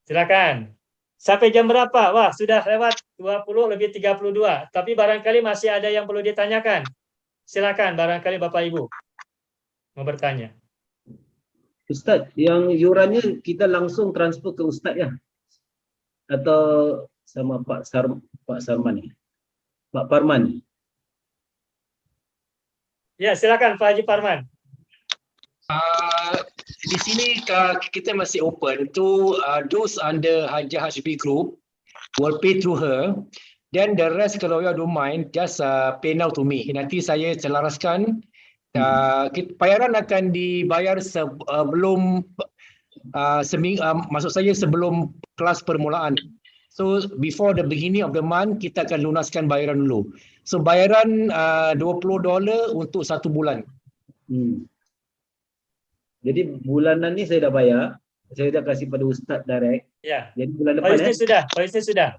Speaker 2: Silakan. Sampai jam berapa? Wah, sudah lewat 20 lebih 32. Tapi barangkali masih ada yang perlu ditanyakan. Silakan, barangkali Bapak Ibu mau bertanya.
Speaker 7: Ustaz, yang yurannya kita langsung transfer ke Ustaz ya? Atau sama Pak Sarman? Pak Parman?
Speaker 2: Ya, silakan Pak Haji Parman.
Speaker 1: Di sini kita masih open to those under Hajah HB group will pay through her. Then the rest kalau you don't mind just pay now to me. Nanti saya selaraskan. Bayaran akan dibayar sebelum maksud saya sebelum kelas permulaan. So before the beginning of the month kita akan lunaskan bayaran dulu. So bayaran $20 untuk 1 bulan.
Speaker 7: Jadi bulanan ni saya dah bayar, saya dah kasih pada Ustaz direct.
Speaker 2: Ya.
Speaker 7: Jadi bulan depan
Speaker 2: Pak Yusni sudah.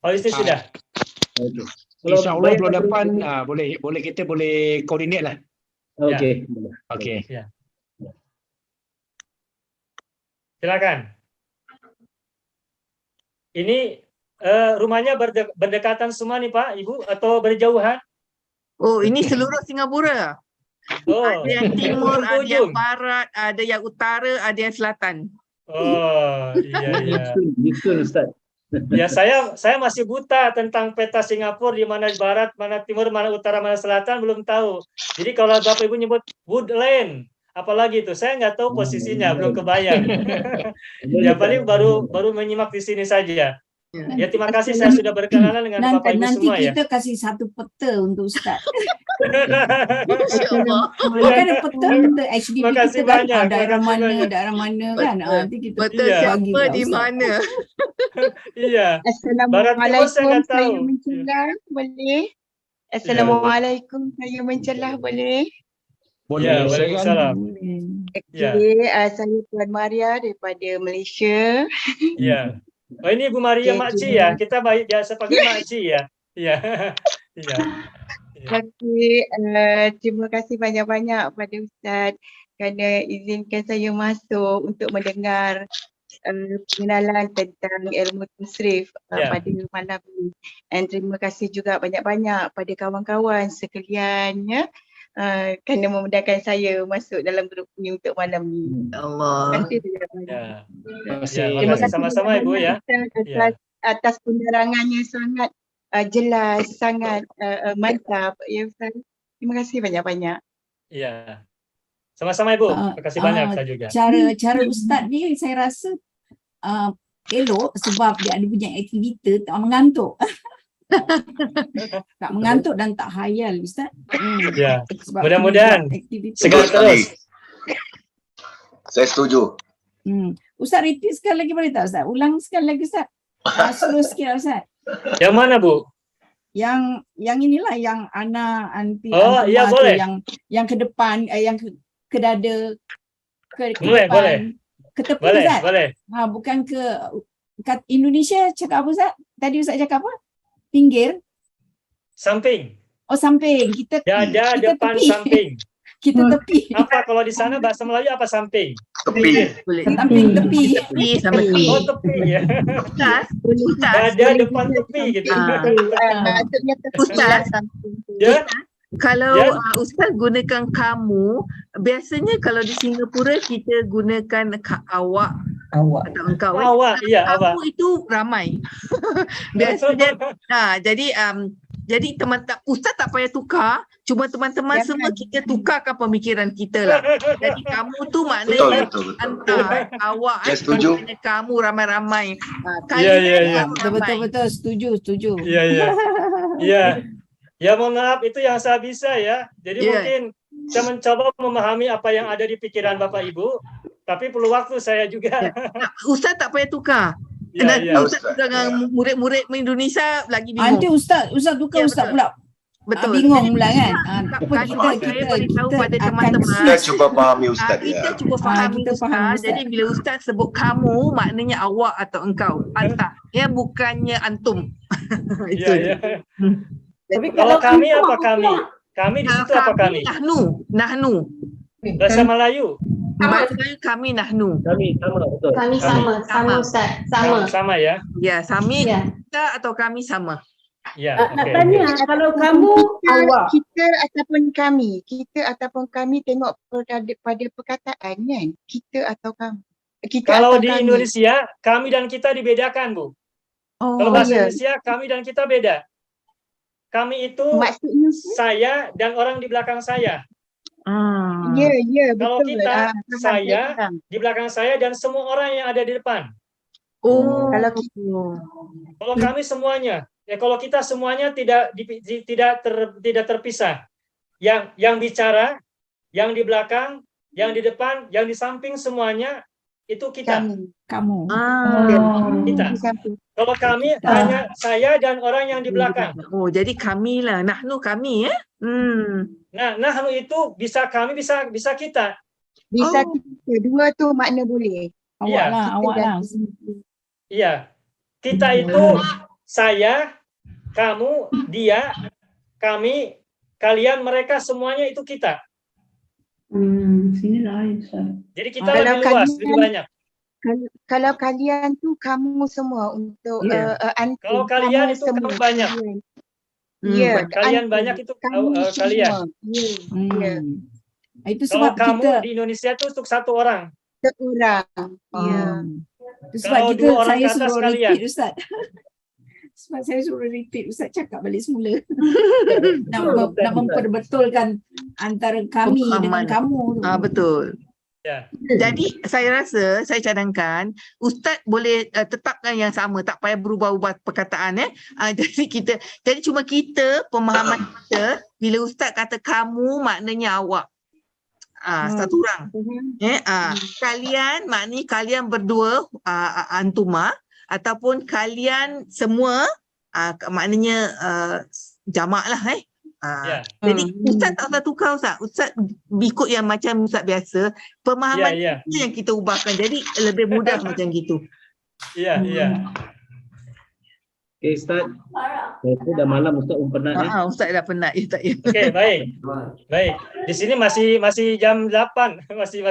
Speaker 7: Okay.
Speaker 1: InsyaAllah bulan depan boleh kita boleh coordinate lah.
Speaker 7: Okey.
Speaker 1: Okey.
Speaker 2: Ya. Silakan. Ini rumahnya berdekatan semua nih Pak, Ibu atau berjauhan?
Speaker 3: Oh, ini seluruh Singapura.
Speaker 2: Oh,
Speaker 3: Ada yang timur, ada
Speaker 2: ujung.
Speaker 3: yang barat, ada yang utara, ada yang selatan.
Speaker 2: Oh, iya.
Speaker 7: Betul Ustaz.
Speaker 2: Ya, saya masih buta tentang peta Singapura, di mana barat, mana timur, mana utara, mana selatan, belum tahu. Jadi kalau Bapak Ibu nyebut Woodland, apalagi itu, saya nggak tahu posisinya, belum kebayang. Ya paling baru menyimak di sini saja. Ya, terima kasih saya sudah berkenalan dengan Bapak Ibu
Speaker 5: nanti
Speaker 2: semua ya.
Speaker 5: kita kasih satu peta untuk Ustaz.
Speaker 3: InsyaAllah.
Speaker 5: Kan ada peta HDB
Speaker 2: Terima kasih
Speaker 5: kita kan
Speaker 2: banyak.
Speaker 5: daerah
Speaker 2: Terima kasih
Speaker 5: mana kan. Nanti kita
Speaker 3: Betul,
Speaker 2: Iya.
Speaker 5: bagi
Speaker 3: siapa
Speaker 5: kat
Speaker 3: di
Speaker 5: Ustaz.
Speaker 3: mana?
Speaker 2: Iya. Barat timur saya nggak tahu.
Speaker 10: Saya mencelah boleh? Assalamualaikum, saya mencelah boleh?
Speaker 1: Boleh silakan.
Speaker 2: Waalaikumsalam. Ya.
Speaker 10: Okey, saya Puan Maria daripada Malaysia.
Speaker 2: Ya. Oh, ini Bu Maria
Speaker 10: Okey,
Speaker 2: Makcik ya. Kita baik biasa panggil Makcik ya. Ya. Ya.
Speaker 10: Okey, terima kasih banyak-banyak pada Ustaz kerana izinkan saya masuk untuk mendengar pengenalan tentang ilmu tasrif
Speaker 2: Ya.
Speaker 10: pada malam ini. Dan terima kasih juga banyak-banyak pada kawan-kawan sekalian ya, kerana memudahkan saya masuk dalam grup ini untuk malam ini.
Speaker 3: Allah.
Speaker 10: Terima kasih banyak-banyak.
Speaker 2: Ya.
Speaker 1: Terima
Speaker 2: Ya,
Speaker 1: kasih.
Speaker 2: terima kasih sama-sama Ibu ya.
Speaker 10: Ustaz atas penerangannya sangat jelas, sangat mantap ya Ustaz. Terima kasih banyak-banyak.
Speaker 2: Ya. Sama-sama Ibu. Terima kasih banyak saya juga.
Speaker 5: Cara Ustaz ni saya rasa elok sebab dia ada punya aktiviti tak mengantuk. Tak mengantuk dan tak hayal Ustaz.
Speaker 2: Ya.
Speaker 5: Sebab
Speaker 2: Mudah-mudahan
Speaker 5: dia buat aktiviti.
Speaker 2: segar terus.
Speaker 8: Saya setuju.
Speaker 5: Ustaz repeat sekali lagi boleh tak Ustaz? Ulang sekali lagi Ustaz. Slow sikit Ustaz.
Speaker 2: Yang mana Bu?
Speaker 5: Yang inilah yang Ana anti
Speaker 2: Oh,
Speaker 5: Antuma
Speaker 2: ya,
Speaker 5: tu,
Speaker 2: boleh.
Speaker 5: yang ke depan yang ke dada ke
Speaker 2: Boleh,
Speaker 5: depan
Speaker 2: boleh.
Speaker 5: ke tepi
Speaker 2: Boleh,
Speaker 5: Ustaz.
Speaker 2: boleh.
Speaker 5: Bukan ke kat Indonesia cakap apa Ustaz? Tadi Ustaz cakap apa? Pinggir.
Speaker 2: Samping.
Speaker 5: Oh samping. Kita
Speaker 2: Dada
Speaker 5: kita
Speaker 2: depan
Speaker 5: tepi.
Speaker 2: samping.
Speaker 5: Kita tepi.
Speaker 2: Apa kalau di sana bahasa Melayu apa samping?
Speaker 8: Tepi.
Speaker 3: Boleh.
Speaker 5: Samping tepi.
Speaker 3: Tepi sama tepi.
Speaker 2: Oh tepi ya.
Speaker 3: Ustaz, Ustaz,
Speaker 2: Dada depan tepi gitu.
Speaker 10: Maksudnya
Speaker 3: Ustaz,
Speaker 2: Ya.
Speaker 3: kalau
Speaker 2: Ya.
Speaker 3: Ustaz gunakan kamu, biasanya kalau di Singapura kita gunakan awak atau engkau.
Speaker 2: Awak, iya awak.
Speaker 3: Kamu itu ramai. Biasanya jadi teman-teman Ustaz tak payah tukar, cuma teman-teman semua kita tukarkan pemikiran kita lah. Jadi kamu tu maknanya
Speaker 8: Betul.
Speaker 3: hantar awak
Speaker 8: Saya setuju.
Speaker 3: maknanya kamu ramai-ramai.
Speaker 2: Ya.
Speaker 5: Betul. Setuju.
Speaker 2: Iya. Ya mohon maaf itu yang saya bisa ya. Jadi
Speaker 3: Ya.
Speaker 2: mungkin saya mencoba memahami apa yang ada di pikiran Bapak Ibu, tapi perlu waktu saya juga.
Speaker 3: Ustaz tak payah tukar.
Speaker 2: Ya,
Speaker 3: Nanti
Speaker 2: ya.
Speaker 3: Ustaz dengan murid-murid Indonesia lagi bingung.
Speaker 5: Nanti Ustaz tukar
Speaker 3: Ya,
Speaker 5: Ustaz
Speaker 3: betul.
Speaker 5: pula.
Speaker 3: Betul.
Speaker 5: Bingung pula kan. Tak apa
Speaker 3: Bukan, saya beritahu pada
Speaker 5: akan
Speaker 3: teman-teman.
Speaker 8: Kita cuba fahami Ustaz
Speaker 3: Kita
Speaker 8: ya.
Speaker 3: cuba fahami
Speaker 5: kita faham,
Speaker 3: Ustaz.
Speaker 5: Ustaz.
Speaker 3: Jadi bila Ustaz sebut kamu, maknanya awak atau engkau. Anta. Ya, bukannya antum. Itu.
Speaker 2: Ya.
Speaker 9: Tapi
Speaker 2: Kalau kami
Speaker 9: engkau,
Speaker 2: apa kami? Kami di situ apa kami?
Speaker 3: Nahnu.
Speaker 2: Bahasa Melayu.
Speaker 3: Bahasa Melayu kami nahnu.
Speaker 7: Kami sama betul.
Speaker 9: Kami sama Ustaz. Sama.
Speaker 2: Sama ya.
Speaker 3: Ya, sami
Speaker 9: Ya.
Speaker 3: kita atau kami sama.
Speaker 2: Ya.
Speaker 9: Nak
Speaker 2: Oke.
Speaker 9: tanya kalau kamu awak.
Speaker 10: Kita ataupun kami tengok pada perkataan kan. Kita atau kamu. Kita
Speaker 2: Kalau
Speaker 10: atau
Speaker 2: di
Speaker 10: kami.
Speaker 2: Indonesia kami dan kita dibedakan Bu. Kalau bahasa Indonesia kami dan kita beda. Kami itu
Speaker 10: Maksudnya
Speaker 2: saya dan orang di belakang saya.
Speaker 10: Ya,
Speaker 2: Kalau
Speaker 10: betul.
Speaker 2: kita,
Speaker 10: Faham,
Speaker 2: saya,
Speaker 10: faham.
Speaker 2: di belakang saya dan semua orang yang ada di depan.
Speaker 10: Kalau
Speaker 2: Kalau kami semuanya, kalau kita semuanya tidak terpisah. Yang bicara, yang di belakang, yang di depan, yang di samping semuanya itu kita.
Speaker 5: Kamu.
Speaker 2: Kita. Kalau kami hanya saya dan orang yang di belakang.
Speaker 3: Oh, jadi kami lah. Nahnu kami ya.
Speaker 2: Nah, nahnu itu bisa kami, bisa kita.
Speaker 10: Bisa kita. Dua tu makna boleh.
Speaker 5: Awak lah.
Speaker 2: Iya. Kita itu saya, kamu, dia, kami, kalian, mereka semuanya itu kita.
Speaker 9: Sini lain Ustaz.
Speaker 2: Jadi kita lebih luas, lebih banyak.
Speaker 10: Kalau kalian tu kamu semua untuk antum.
Speaker 2: Kalau kalian itu kamu banyak.
Speaker 10: Ya,
Speaker 2: Kalian banyak itu kalian.
Speaker 10: Ya.
Speaker 5: Itu
Speaker 2: Kalau
Speaker 5: sebab
Speaker 2: kamu
Speaker 5: kita
Speaker 2: di Indonesia itu untuk satu orang.
Speaker 10: Seorang. Ya.
Speaker 5: Itu sebab
Speaker 2: Kalau
Speaker 5: kita
Speaker 2: dua orang
Speaker 5: saya
Speaker 2: ke atas
Speaker 5: suruh
Speaker 2: kalian.
Speaker 5: repeat Ustaz. Sebab saya suruh repeat Ustaz cakap balik semula. nak memperbetulkan antara kami dengan kamu.
Speaker 3: Betul.
Speaker 2: Ya.
Speaker 3: Jadi saya rasa saya cadangkan Ustaz boleh tetapkan yang sama, tak payah berubah-ubah perkataan jadi cuma kita pemahaman kita bila Ustaz kata kamu maknanya awak. Satu orang. Kalian maknanya kalian berdua antuma ataupun kalian semua maknanya jamak lah
Speaker 2: Ya.
Speaker 3: Jadi Ustaz tak usah tukar Ustaz. Ustaz ikut yang macam Ustaz biasa. Pemahaman
Speaker 2: Ya, ya.
Speaker 3: itu yang kita ubahkan. Jadi lebih mudah macam gitu.
Speaker 2: Iya, iya.
Speaker 7: Okey Ustaz. Itu dah malam Ustaz penat ni.
Speaker 3: Ustaz dah penat ya tak ya.
Speaker 2: Okey, baik. Baik. Di sini masih jam 8. Masih.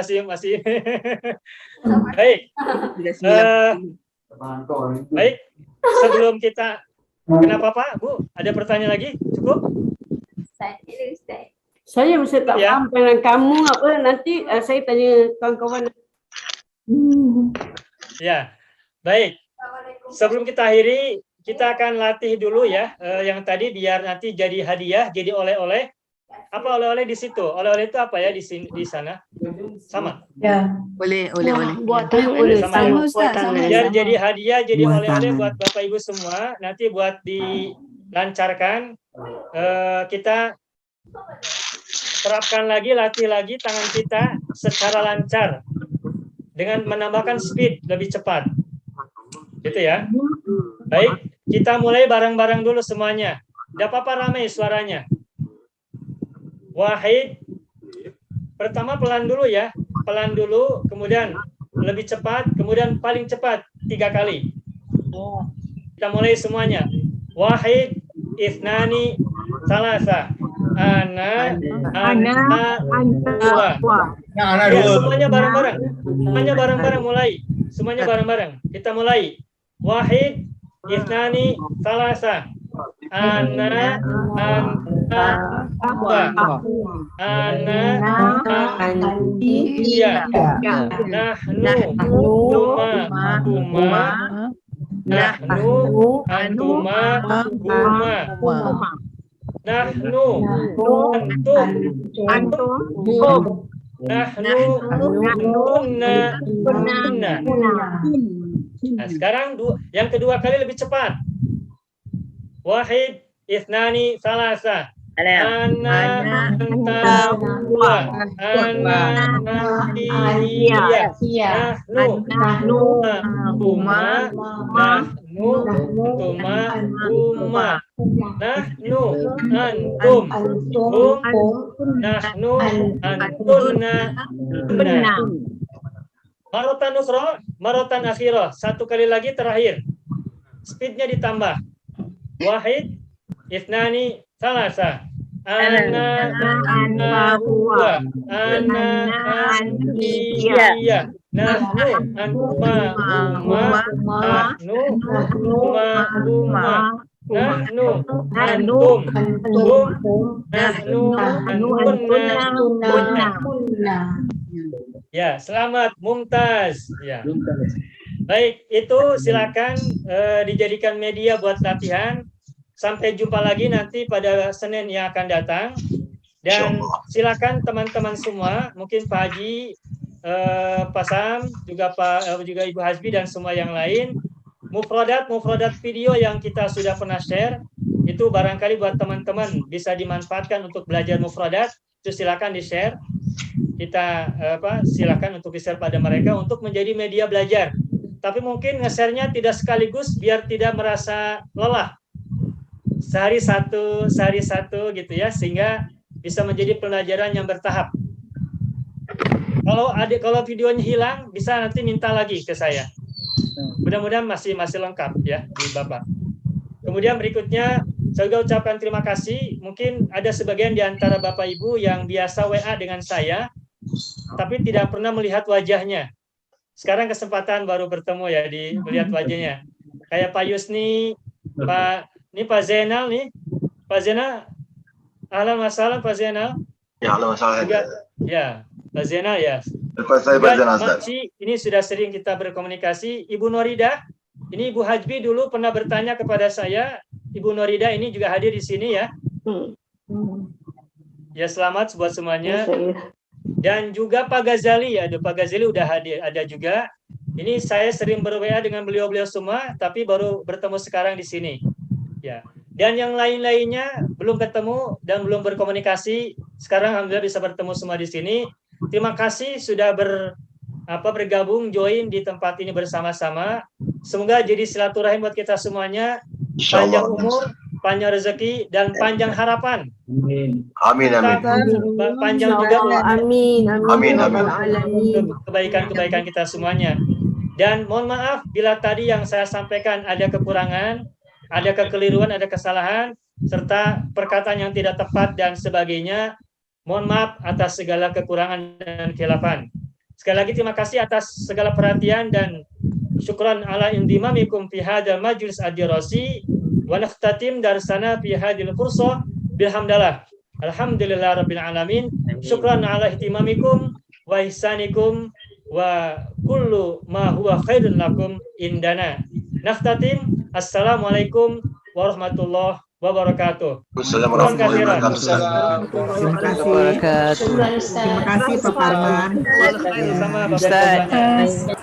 Speaker 2: Baik. Baik. Sebelum kita kenapa Pak, Bu? Ada pertanyaan lagi? Cukup?
Speaker 9: Saya mesti tak
Speaker 2: Ya.
Speaker 9: faham dengan kamu apa nanti saya tanya kawan-kawan.
Speaker 2: Ya. Baik. Sebelum kita akhiri, kita akan latih dulu ya yang tadi biar nanti jadi hadiah, jadi oleh-oleh. Apa oleh-oleh di situ? Oleh-oleh itu apa ya di sini di sana? Sama.
Speaker 9: Ya.
Speaker 3: Boleh.
Speaker 9: Buat tangan boleh.
Speaker 2: Sama ya?
Speaker 5: Sama Ustaz, sama.
Speaker 2: Biar jadi hadiah, jadi
Speaker 6: Buat
Speaker 2: oleh-oleh
Speaker 6: tangan.
Speaker 2: buat Bapak Ibu semua. Nanti buat dilancarkan, kita terapkan lagi, latih lagi tangan kita secara lancar dengan menambahkan speed lebih cepat. Gitu ya. Baik, kita mulai bareng-bareng dulu semuanya. Tidak apa-apa ramai suaranya. Wahid. Pertama pelan dulu ya. Pelan dulu, kemudian lebih cepat, kemudian paling cepat 3 kali. Kita mulai semuanya. Wahid, ithnani, salasa. Ana, anta, dua. Ya, semuanya bareng-bareng. Semuanya bareng-bareng mulai. Semuanya bareng-bareng. Kita mulai. Wahid, ithnani, salasa. Ana, anta, dua. Ana, iya. Nahnu, huma. Nahnu, antuma, huma. Nahnu, antum. Nahnu, kunna. Nah, sekarang yang kedua kali lebih cepat. Wahid, ithnani, salasa. Ana, anta, dua. Ana, iya. Nahnu, huma. Nahnu, antuma, huma. Nahnu, antum, hum. Nahnu, antunna, kunna. Marotan ukhra, marotan akhirah. Satu kali lagi terakhir. Speednya ditambah. Wahid, ithnani, salasa. Ana, dua. Ana, iya. Nahnu, antuma, huma. Nahnu, huma. Nahnu, antum, hum. Nahnu, antunna. Ya, selamat, mumtaz. Ya. Baik, itu silakan dijadikan media buat latihan. Sampai jumpa lagi nanti pada Senin yang akan datang. Dan silakan teman-teman semua, mungkin Pak Haji, Pak Sam, juga Ibu Hasbi dan semua yang lain, mufradat video yang kita sudah pernah share, itu barangkali buat teman-teman bisa dimanfaatkan untuk belajar mufradat, itu silakan di-share. Kita silakan untuk di-share pada mereka untuk menjadi media belajar. Tapi mungkin nge-share-nya tidak sekaligus biar tidak merasa lelah. Sehari satu gitu ya, sehingga bisa menjadi pelajaran yang bertahap. Kalau videonya hilang, bisa nanti minta lagi ke saya. Mudah-mudahan masih lengkap ya di Bapak. Kemudian berikutnya saya juga ucapkan terima kasih. Mungkin ada sebagian di antara Bapak Ibu yang biasa WA dengan saya, tapi tidak pernah melihat wajahnya. Sekarang kesempatan baru bertemu ya, melihat wajahnya. Kayak Pak Yusni, Pak Zainal nih. Pak Zainal, ahlan wa sahlan Pak Zainal.
Speaker 8: Ya, ahlan wa sahlan.
Speaker 2: Ya, Pak Zainal ya.
Speaker 8: Saya Pak Zainal, Ustaz.
Speaker 2: Makci, ini sudah sering kita berkomunikasi. Ibu Norida, ini Ibu Hajbi dulu pernah bertanya kepada saya. Ibu Norida ini juga hadir di sini ya. Ya, selamat buat semuanya. Dan juga Pak Ghazali, Pak Ghazali udah hadir, ada juga. Ini saya sering ber-WA dengan beliau-beliau semua, tapi baru bertemu sekarang di sini. Ya. Dan yang lain-lainnya belum ketemu dan belum berkomunikasi. Sekarang alhamdulillah bisa bertemu semua di sini. Terima kasih sudah bergabung, join di tempat ini bersama-sama. Semoga jadi silaturahim buat kita semuanya. Panjang umur, panjang rezeki dan panjang harapan.
Speaker 7: Amin.
Speaker 8: Amin, amin.
Speaker 2: Panjang juga
Speaker 9: Amin.
Speaker 8: Amin, amin.
Speaker 2: untuk kebaikan-kebaikan kita semuanya. Dan mohon maaf bila tadi yang saya sampaikan ada kekurangan, ada kekeliruan, ada kesalahan, serta perkataan yang tidak tepat dan sebagainya. Mohon maaf atas segala kekurangan dan khilafan. Sekali lagi terima kasih atas segala perhatian dan syukran ala indimamikum fi hadzal majlis ad-dirasi wa nakhtatim darsana fi hadzal fursah bilhamdalillah. Alhamdulillah rabbil alamin. Syukran ala ihtimamikum wa ihsanikum wa kullu ma huwa khairun lakum indana. Nakhtatim. Assalamualaikum warahmatullahi wabarakatuh.
Speaker 8: Wassalamualaikum warahmatullahi wabarakatuh.
Speaker 6: Terima kasih Pak Parman.
Speaker 2: Sama Bapak.
Speaker 3: Ustaz.